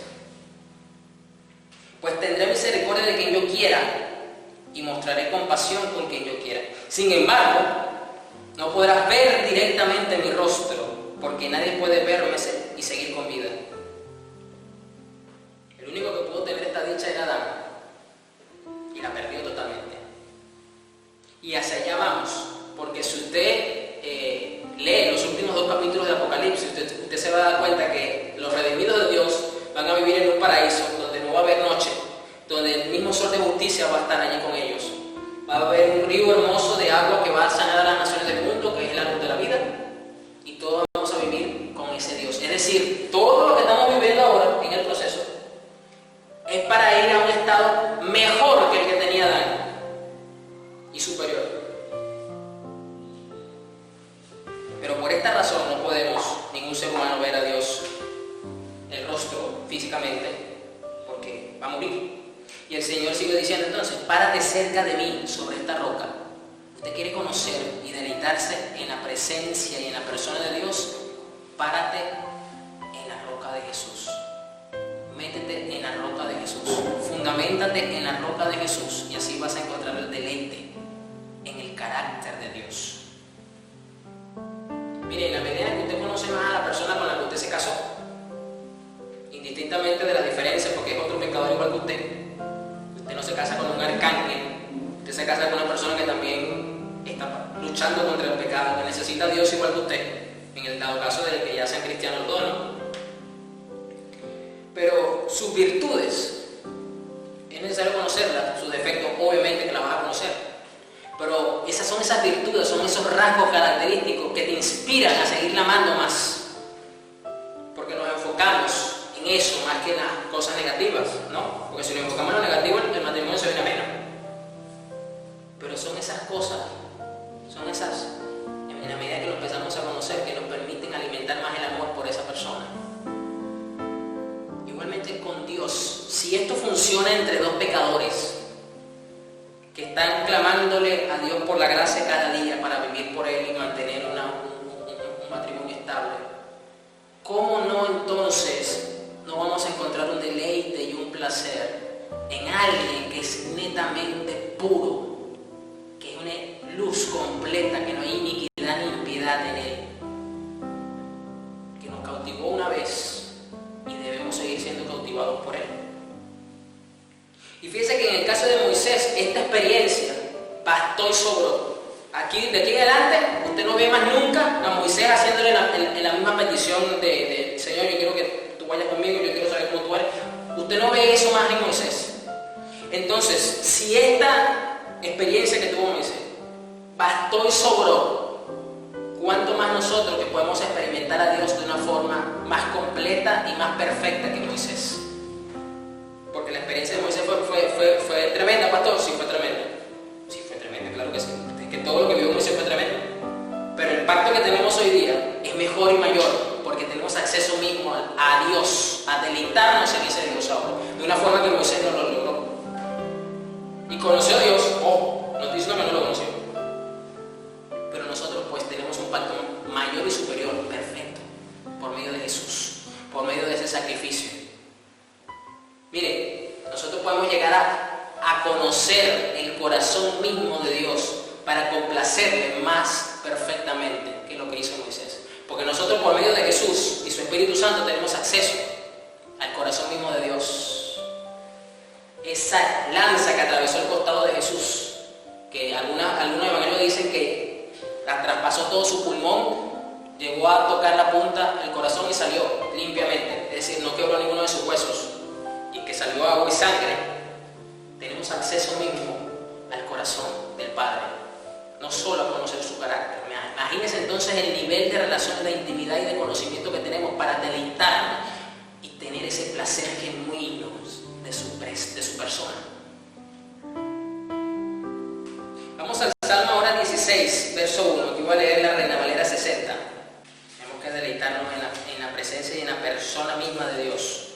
Pues tendré misericordia de quien yo quiera y mostraré compasión con quien yo quiera. Sin embargo, no podrás ver directamente mi rostro, porque nadie puede verme y seguir con vida. El único que pudo tener esta dicha era Adán, y la perdió totalmente. Y hacia allá vamos, porque si usted lee los últimos 2 capítulos de Apocalipsis, usted se va a dar cuenta que los redimidos de Dios van a vivir en un paraíso donde no va a haber noche, donde el mismo sol de justicia va a estar allí con ellos. Va a haber un río hermoso de agua que va a sanar a las naciones del mundo, que es el árbol de la vida, y todos vamos a vivir con ese Dios. Es decir, todo lo que estamos viviendo ahora en el proceso es para ir a un estado mejor que el que tenía Adán y superior. Pero por esta razón no podemos ningún ser humano ver a Dios el rostro físicamente, porque va a morir. Y el Señor sigue diciendo entonces, párate cerca de mí sobre esta roca. Usted quiere conocer y deleitarse en la presencia y en la persona de Dios, párate en la roca de Jesús. Métete en la roca de Jesús. Fundamentate en la roca de Jesús y así vas a encontrar el deleite en el carácter de Dios. Mire, en la medida que usted conoce más a la persona con la que usted se casó, indistintamente de las diferencias, porque es otro pecador igual que usted no se casa con un arcángel, usted se casa con una persona que también está luchando contra el pecado, que necesita a Dios igual que usted, en el dado caso de que ya sean cristianos los dos, ¿no? Pero sus virtudes, es necesario conocerlas, sus defectos obviamente que las vas a conocer, pero esas son esas virtudes, son esos rasgos característicos que te inspiran a seguirla amando más, porque nos enfocamos en eso más que en las cosas negativas, ¿no? Porque si nos enfocamos en lo negativo, el matrimonio se viene a menos. Pero son esas cosas, en la medida que lo empezamos a conocer, que nos permiten alimentar más el amor por esa persona. Igualmente con Dios, si esto funciona entre 2 pecadores que están clamándole a Dios por la gracia cada día para vivir por Él y mantener un matrimonio estable, ¿cómo no entonces no vamos a encontrar un deleite y un placer en alguien que es netamente puro, que es una luz completa, que no hay iniquidad ni impiedad en Él, que nos cautivó una vez y debemos seguir siendo cautivados por Él? Y fíjense que en el caso de Moisés, esta experiencia bastó y sobró. De aquí en adelante, usted no ve más nunca a Moisés haciéndole la misma petición de Señor, yo quiero que tú vayas conmigo, yo quiero saber cómo tú eres. Usted no ve eso más en Moisés. Entonces, si esta experiencia que tuvo Moisés bastó y sobró, ¿cuánto más nosotros que podemos experimentar a Dios de una forma más completa y más perfecta que Moisés? Porque la experiencia de Moisés fue tremenda, pastor. Sí, fue tremenda. Sí, fue tremenda, claro que sí. Es que todo lo que vivió Moisés fue tremendo. Pero el pacto que tenemos hoy día es mejor y mayor, porque tenemos acceso mismo a Dios, a deleitarnos en ese Dios ahora, de una forma que Moisés no lo logró. Y conoció a Dios, no estoy diciendo que no lo conoció, pero nosotros pues tenemos un pacto mayor y superior, perfecto, por medio de Jesús, por medio de ese sacrificio. Mire, nosotros podemos llegar a conocer el corazón mismo de Dios para complacerle más perfectamente que lo que hizo Moisés. Porque nosotros por medio de Jesús y su Espíritu Santo tenemos acceso al corazón mismo de Dios. Esa lanza que atravesó el costado de Jesús, que algunos evangelios dicen que la traspasó todo su pulmón, llegó a tocar la punta del corazón y salió limpiamente, es decir, no quebró ninguno de sus huesos, y que salió agua y sangre. Tenemos acceso mismo al corazón del Padre, no solo a conocer su carácter. Imagínense entonces el nivel de relación, de intimidad y de conocimiento que tenemos para deleitarnos y tener ese placer genuino de su persona. Vamos al Salmo ahora 16, verso 1, que voy a leer la Reina Valera 60. Tenemos que deleitarnos en la presencia y en la persona misma de Dios.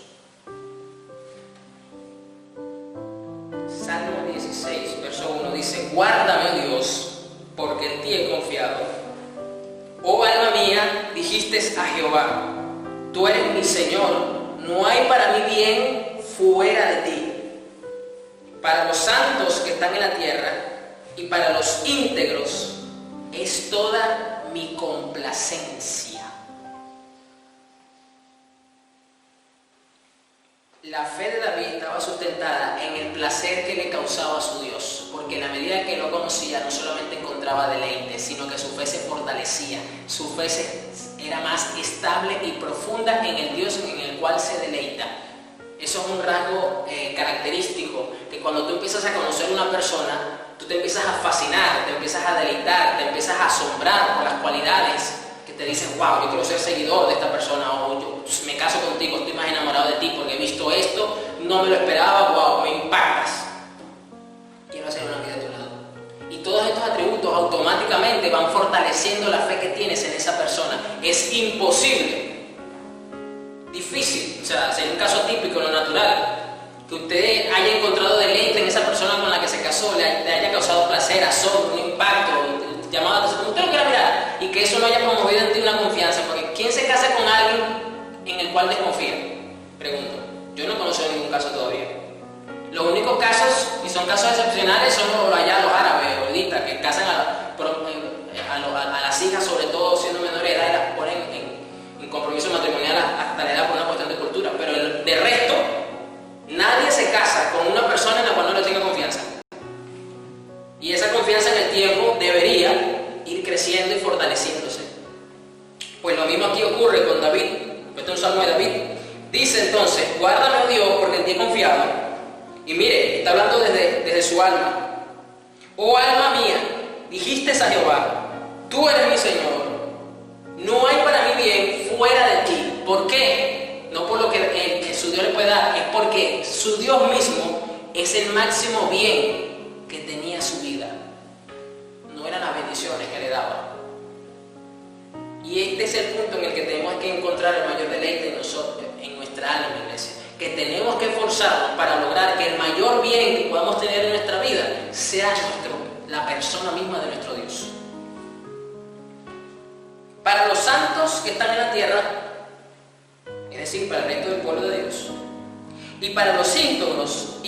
guárdame, oh Dios, porque en ti he confiado. Oh alma mía, dijiste a Jehová, tú eres mi Señor, no hay para mí bien fuera de ti. Para los santos que están en la tierra y para los íntegros es toda mi complacencia. La fe de David estaba sustentada en el placer que le causaba a su Dios, porque en la medida que lo conocía no solamente encontraba deleite, sino que su fe se fortalecía, su fe era más estable y profunda en el Dios en el cual se deleita. Eso es un rasgo característico, que cuando tú empiezas a conocer a una persona, tú te empiezas a fascinar, te empiezas a deleitar, te empiezas a asombrar por las cualidades que te dicen, wow, yo quiero ser seguidor de esta persona, o yo me caso contigo, estoy más enamorado de ti porque he visto esto, no me lo esperaba, wow, me impactas. Quiero hacer una vida a tu lado. Y todos estos atributos automáticamente van fortaleciendo la fe que tienes en esa persona. Es imposible, difícil, o sea, sería un caso típico, lo natural, que usted haya encontrado deleite en esa persona con la que se casó, le haya causado placer, asombro, un impacto, llamado a atención, como usted lo quiera mirar, y que eso no haya promovido en ti una confianza, porque ¿quién se casa con alguien en el cual desconfía? Pregunto, yo no conozco ningún caso todavía. Los únicos casos, y son casos excepcionales, son allá los árabes, ahorita, que casan a las hijas, sobre todo siendo menores de edad, y las ponen en compromiso matrimonial hasta la edad por una cuestión de cultura, pero de resto, nadie se casa con una persona en la cual no le tenga confianza. Y esa confianza en el tiempo debería ir creciendo y fortaleciéndose. Pues lo mismo aquí ocurre con David. Este es un salmo de David. Dice entonces, guárdame, oh Dios, porque en ti he confiado. Y mire, está hablando desde su alma. Oh alma mía, dijiste a Jehová, tú eres mi Señor. No hay para mí bien fuera de ti. ¿Por qué? No por lo que su Dios le puede dar, es porque su Dios mismo es el máximo bien que tenía su vida. No eran las bendiciones que le daba. Y este es el punto en el que tenemos que encontrar el mayor deleite en nosotros, en nuestra alma, iglesia. Que tenemos que esforzarnos para lograr que el mayor bien que podamos tener en nuestra vida sea la persona misma de nuestro Dios. Para los santos que están en la tierra, es decir, para el resto del pueblo de Dios, y para los íntegros,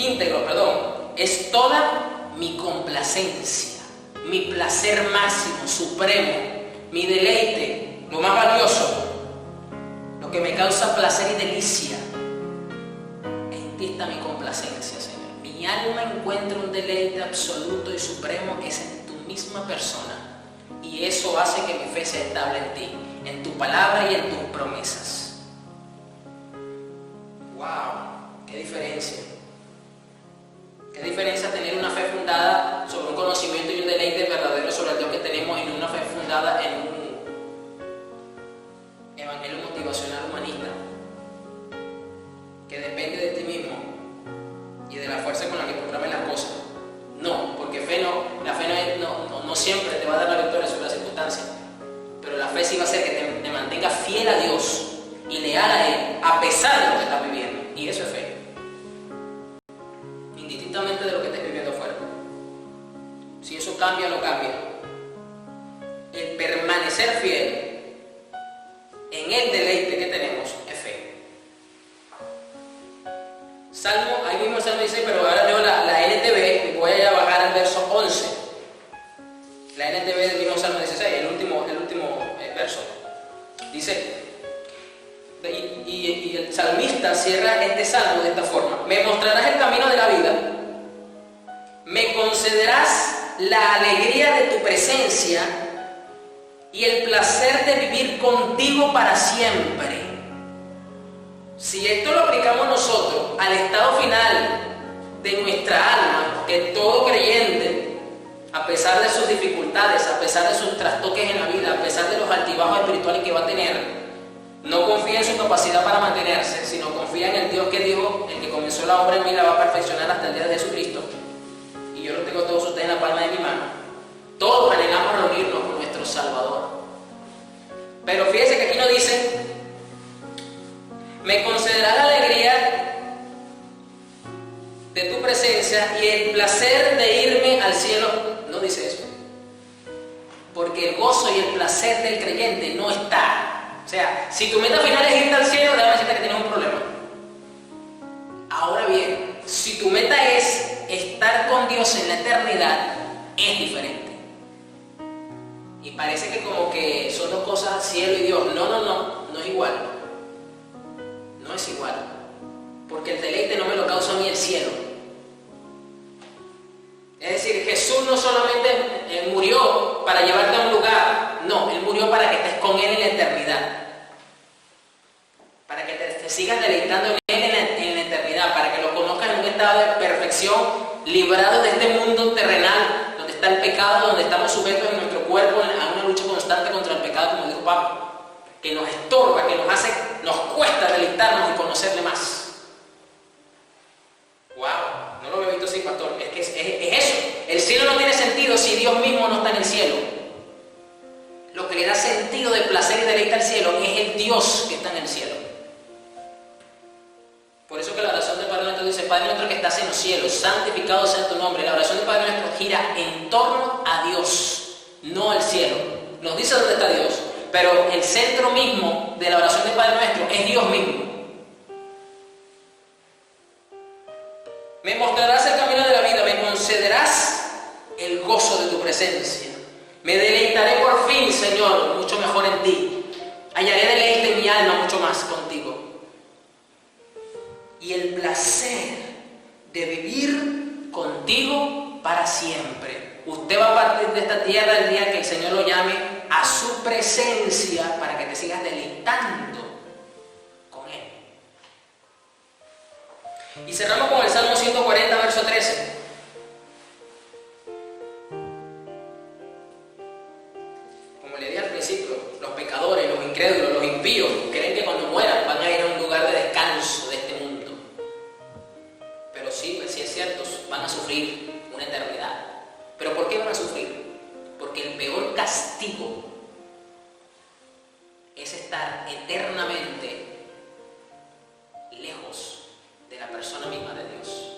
es toda mi complacencia, mi placer máximo, supremo, mi deleite, lo más valioso, lo que me causa placer y delicia. En ti está mi complacencia, Señor. Mi alma encuentra un deleite absoluto y supremo, es en tu misma persona. Y eso hace que mi fe sea estable en ti, en tu palabra y en tus promesas. ¡Wow! ¡Qué diferencia! ¿Qué diferencia tener una fe fundada sobre un conocimiento y un deleite verdadero sobre el Dios que tenemos y no una fe fundada en un evangelio motivacional humanista que depende de ti mismo y de la fuerza con la que programes las cosas? No, porque la fe no siempre te va a dar la victoria sobre las circunstancias, pero la fe sí va a hacer que te mantengas fiel a Dios y leal a Él a pesar de lo que estás viviendo, y eso es fe. Indistintamente de lo que estés viviendo afuera. Si eso cambia, lo cambia. El permanecer fiel en el deleite que tenemos es fe. Salmo, ahí mismo el Salmo dice, pero ahora leo la NTV y voy a bajar al verso 11. La NTV del mismo Salmo 16, el último verso. Dice, y el salmista cierra este salmo de esta forma: me mostrarás el camino de la vida, me concederás la alegría de tu presencia y el placer de vivir contigo para siempre. Si esto lo aplicamos nosotros al estado final de nuestra alma, que todo creyente, a pesar de sus dificultades, a pesar de sus trastoques en la vida, a pesar de los altibajos espirituales que va a tener, no confía en su capacidad para mantenerse, sino confía en el Dios que dijo, el que comenzó la obra en mí la va a perfeccionar hasta el día de Jesucristo. Y yo lo tengo a todos ustedes en la palma de mi mano. Todos anhelamos reunirnos con nuestro Salvador. Pero fíjense que aquí no dice, me concederá la alegría de tu presencia presencia y el placer de irme al cielo. No dice eso. Porque el gozo y el placer del creyente no está. O sea, si tu meta final es irte al cielo, déjame decirte que tienes un problema. Ahora bien, si tu meta es estar con Dios en la eternidad, es diferente. Y parece que como que son dos cosas, cielo y Dios. No es igual. No es igual. Porque el deleite no me lo causa a mí el cielo. Es decir, Jesús no solamente murió para llevarte a un lugar, no, Él murió para que estés con Él en la eternidad. Para que te sigas deleitando en Él en la eternidad, para que lo conozcas en un estado de perfección, librado de este mundo terrenal, donde está el pecado, donde estamos sujetos en nuestro cuerpo a una lucha constante contra el pecado, como dijo Pablo, que nos estorba, que nos cuesta deleitarnos y conocerle más. ¡Wow! No lo había visto así, pastor. Es que es eso. El cielo no tiene sentido si Dios mismo no está en el cielo. Lo que le da sentido de placer y deleite al cielo es el Dios que está en el cielo. Por eso que la oración del Padre Nuestro dice: Padre Nuestro que estás en los cielos, santificado sea tu nombre. La oración del Padre Nuestro gira en torno a Dios, no al cielo. Nos dice dónde está Dios, pero el centro mismo de la oración del Padre Nuestro es Dios mismo. Me mostrarás el camino de la vida, me concederás el gozo de tu presencia. Me deleitaré por fin, Señor, mucho mejor en ti. Hallaré deleite en mi alma mucho más contigo. Y el placer de vivir contigo para siempre. Usted va a partir de esta tierra el día que el Señor lo llame a su presencia para que te sigas deleitando con Él. Y cerramos con el Salmo 140, verso 13. Como le dije al principio, los pecadores, los incrédulos, los impíos creen que cuando mueran van a ir a un lugar de descanso de este mundo. Pero sí, pues sí es cierto, van a sufrir una eternidad. ¿Pero por qué van a sufrir? Porque el peor castigo es estar eternamente lejos de la persona misma de Dios.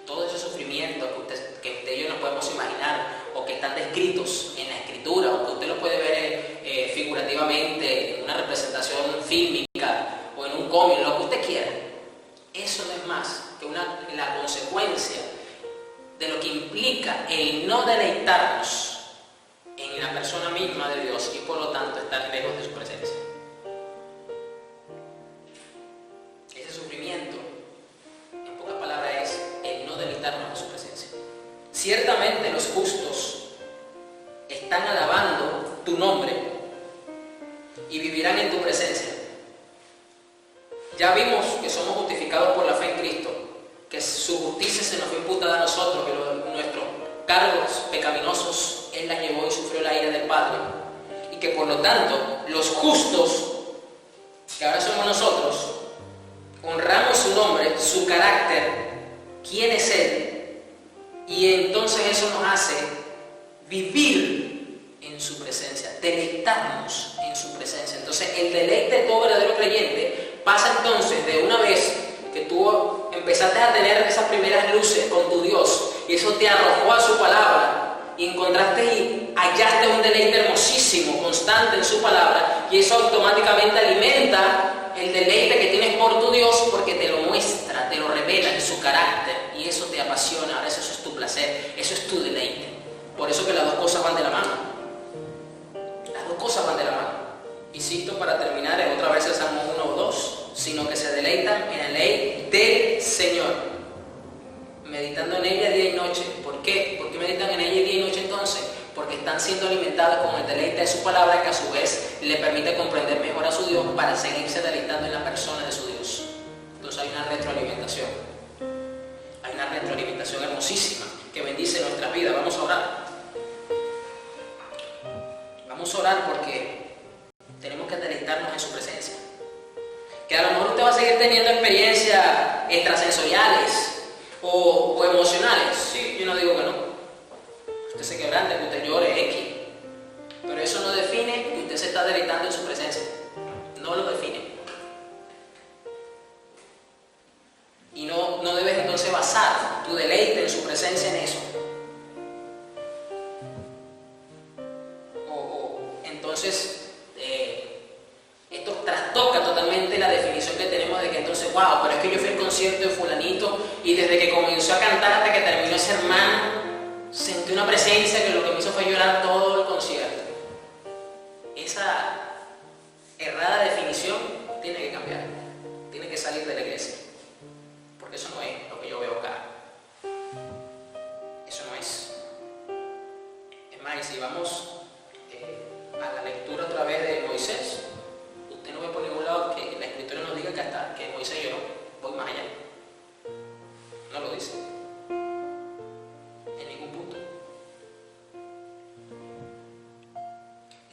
Todos esos sufrimientos que usted y yo no podemos imaginar, o que están descritos en la Escritura, o que usted lo puede ver figurativamente en una representación fílmica o en un cómic, lo que usted quiera, eso no es más que la consecuencia de lo que implica el no deleitarnos en la persona misma de Dios y por lo tanto estar lejos de su presencia. Ese sufrimiento, en pocas palabras, es el no deleitarnos en su presencia. Ciertamente los justos están alabando tu nombre y vivirán en tu presencia. Ya vimos que somos justificados por la fe en Cristo, que su justicia se nos fue imputada a nosotros, que nuestros cargos pecaminosos Él las llevó y sufrió la ira del Padre, y que por lo tanto los justos, que ahora somos nosotros, honramos su nombre, su carácter, quién es Él, y entonces eso nos hace vivir en su presencia, deleitarnos en su presencia. Entonces el deleite de todo verdadero creyente pasa entonces de una vez que tú empezaste a tener esas primeras luces con tu Dios y eso te arrojó a su palabra y encontraste y hallaste un deleite hermosísimo, constante en su palabra, y eso automáticamente alimenta el deleite que tienes por tu Dios porque te lo muestra, te lo revela en su carácter y eso te apasiona. Ahora eso es tu placer, eso es tu deleite. Por eso que las dos cosas van de la mano. Las dos cosas van de la mano. Y cito para terminar otra vez el Salmo 1 o 2, sino que se deleitan en la ley del Señor, meditando en ella día y noche. ¿Por qué? ¿Por qué meditan en ella día y noche entonces? Porque están siendo alimentados con el deleite de su palabra, que a su vez le permite comprender mejor a su Dios para seguirse deleitando en la persona de su Dios. Entonces hay una retroalimentación. Hay una retroalimentación hermosísima que bendice nuestra vida. Vamos a orar. Vamos a orar porque tenemos que deleitarnos en su presencia. Que a lo mejor usted va a seguir teniendo experiencias extrasensoriales o emocionales. Sí, yo no digo que no. Usted se quebrante, que usted llore, X. Pero eso no define que usted se está deleitando en su presencia. No lo define. Y no debes entonces basar tu deleite en su presencia en eso. Entonces, esto trastoca totalmente la definición que tenemos de que entonces, wow, pero es que yo fui al concierto de fulanito y desde que comenzó a cantar hasta que terminó ese hermano, sentí una presencia que lo que me hizo fue llorar todo el concierto. Esa errada definición tiene que cambiar, tiene que salir de la iglesia, porque eso no es lo que yo veo acá. Eso no es. Es más, si vamos a la lectura otra vez de Moisés, usted no ve por ningún lado que la escritura nos diga que hasta que Moisés lloró. Voy más allá. No lo dice. En ningún punto.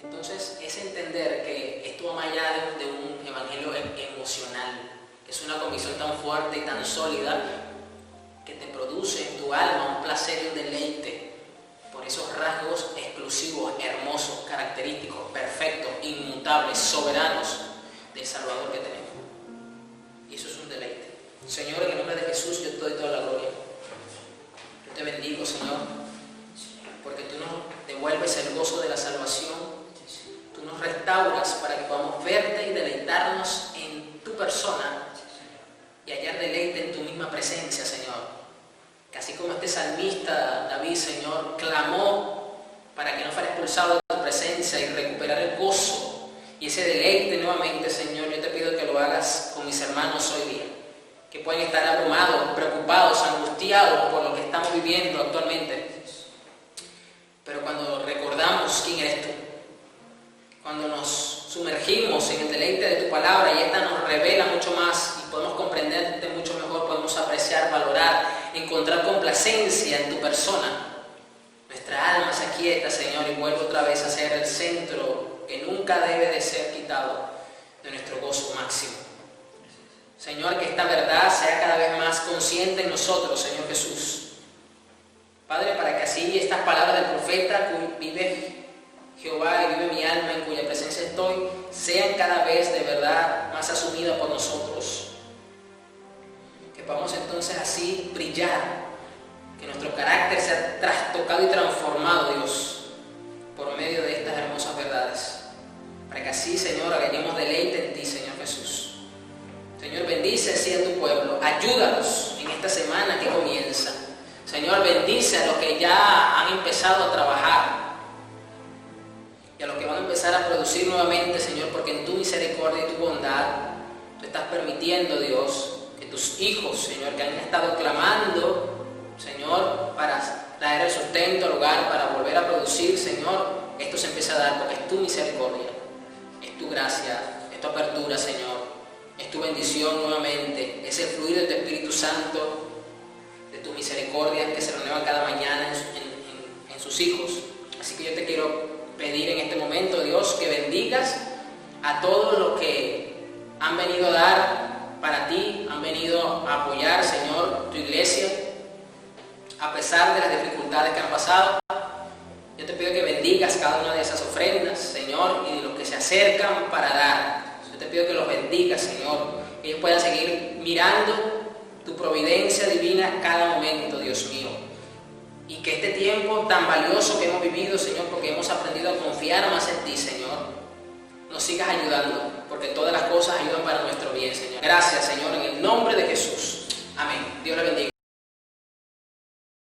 Entonces, es entender que esto va más allá de un evangelio emocional, que es una convicción tan fuerte y tan sólida que te produce en tu alma un placer y un deleite por esos rasgos exclusivos, hermosos, característicos, perfectos, inmutables, soberanos del Salvador que tenemos. Y eso es un deleite. Señor, en el nombre de Jesús, yo te doy toda la gloria. Yo te bendigo, Señor, porque tú nos devuelves el gozo de la salvación. Tú nos restauras para que podamos verte y deleitarnos en tu persona y hallar deleite en tu misma presencia, Señor. Que así como este salmista David, Señor, clamó para que no fuera expulsado de tu presencia y recuperar el gozo y ese deleite nuevamente, Señor, yo te pido que lo hagas con mis hermanos hoy día, que pueden estar abrumados, preocupados, angustiados por lo que estamos viviendo actualmente. Pero cuando recordamos quién eres tú, cuando nos sumergimos en el deleite de tu palabra y esta nos revela mucho más y podemos comprenderte mucho mejor, podemos apreciar, valorar, encontrar complacencia en tu persona, nuestra alma se aquieta, Señor, y vuelve otra vez a ser el centro que nunca debe de ser quitado de nuestro gozo máximo. Señor, que esta verdad sea cada vez más consciente en nosotros, Señor Jesús. Padre, para que así estas palabras del profeta, vive Jehová y vive mi alma, en cuya presencia estoy, sean cada vez de verdad más asumidas por nosotros. Que podamos entonces así brillar, que nuestro carácter sea trastocado y transformado, Dios, por medio de estas hermosas verdades. Para que así, Señor, hagamos deleite en ti, Señor Jesús. Señor, bendice así a tu pueblo. Ayúdanos en esta semana que comienza. Señor, bendice a los que ya han empezado a trabajar y a los que van a empezar a producir nuevamente, Señor, porque en tu misericordia y tu bondad tú estás permitiendo, Dios, que tus hijos, Señor, que han estado clamando, Señor, para traer el sustento al hogar, para volver a producir, Señor, esto se empieza a dar porque es tu misericordia, es tu gracia, es tu apertura, Señor, es tu bendición nuevamente, es el fluir de tu Espíritu Santo, de tu misericordia que se renueva cada mañana en sus hijos. Así que yo te quiero pedir en este momento, Dios, que bendigas a todos los que han venido a dar para ti, han venido a apoyar, Señor, tu iglesia, a pesar de las dificultades que han pasado. Yo te pido que bendigas cada una de esas ofrendas, Señor, y de los que se acercan para dar. Yo te pido que los bendigas, Señor, que ellos puedan seguir mirando tu providencia divina cada momento, Dios mío. Y que este tiempo tan valioso que hemos vivido, Señor, porque hemos aprendido a confiar más en ti, Señor, nos sigas ayudando, porque todas las cosas ayudan para nuestro bien, Señor. Gracias, Señor, en el nombre de Jesús. Amén. Dios le bendiga.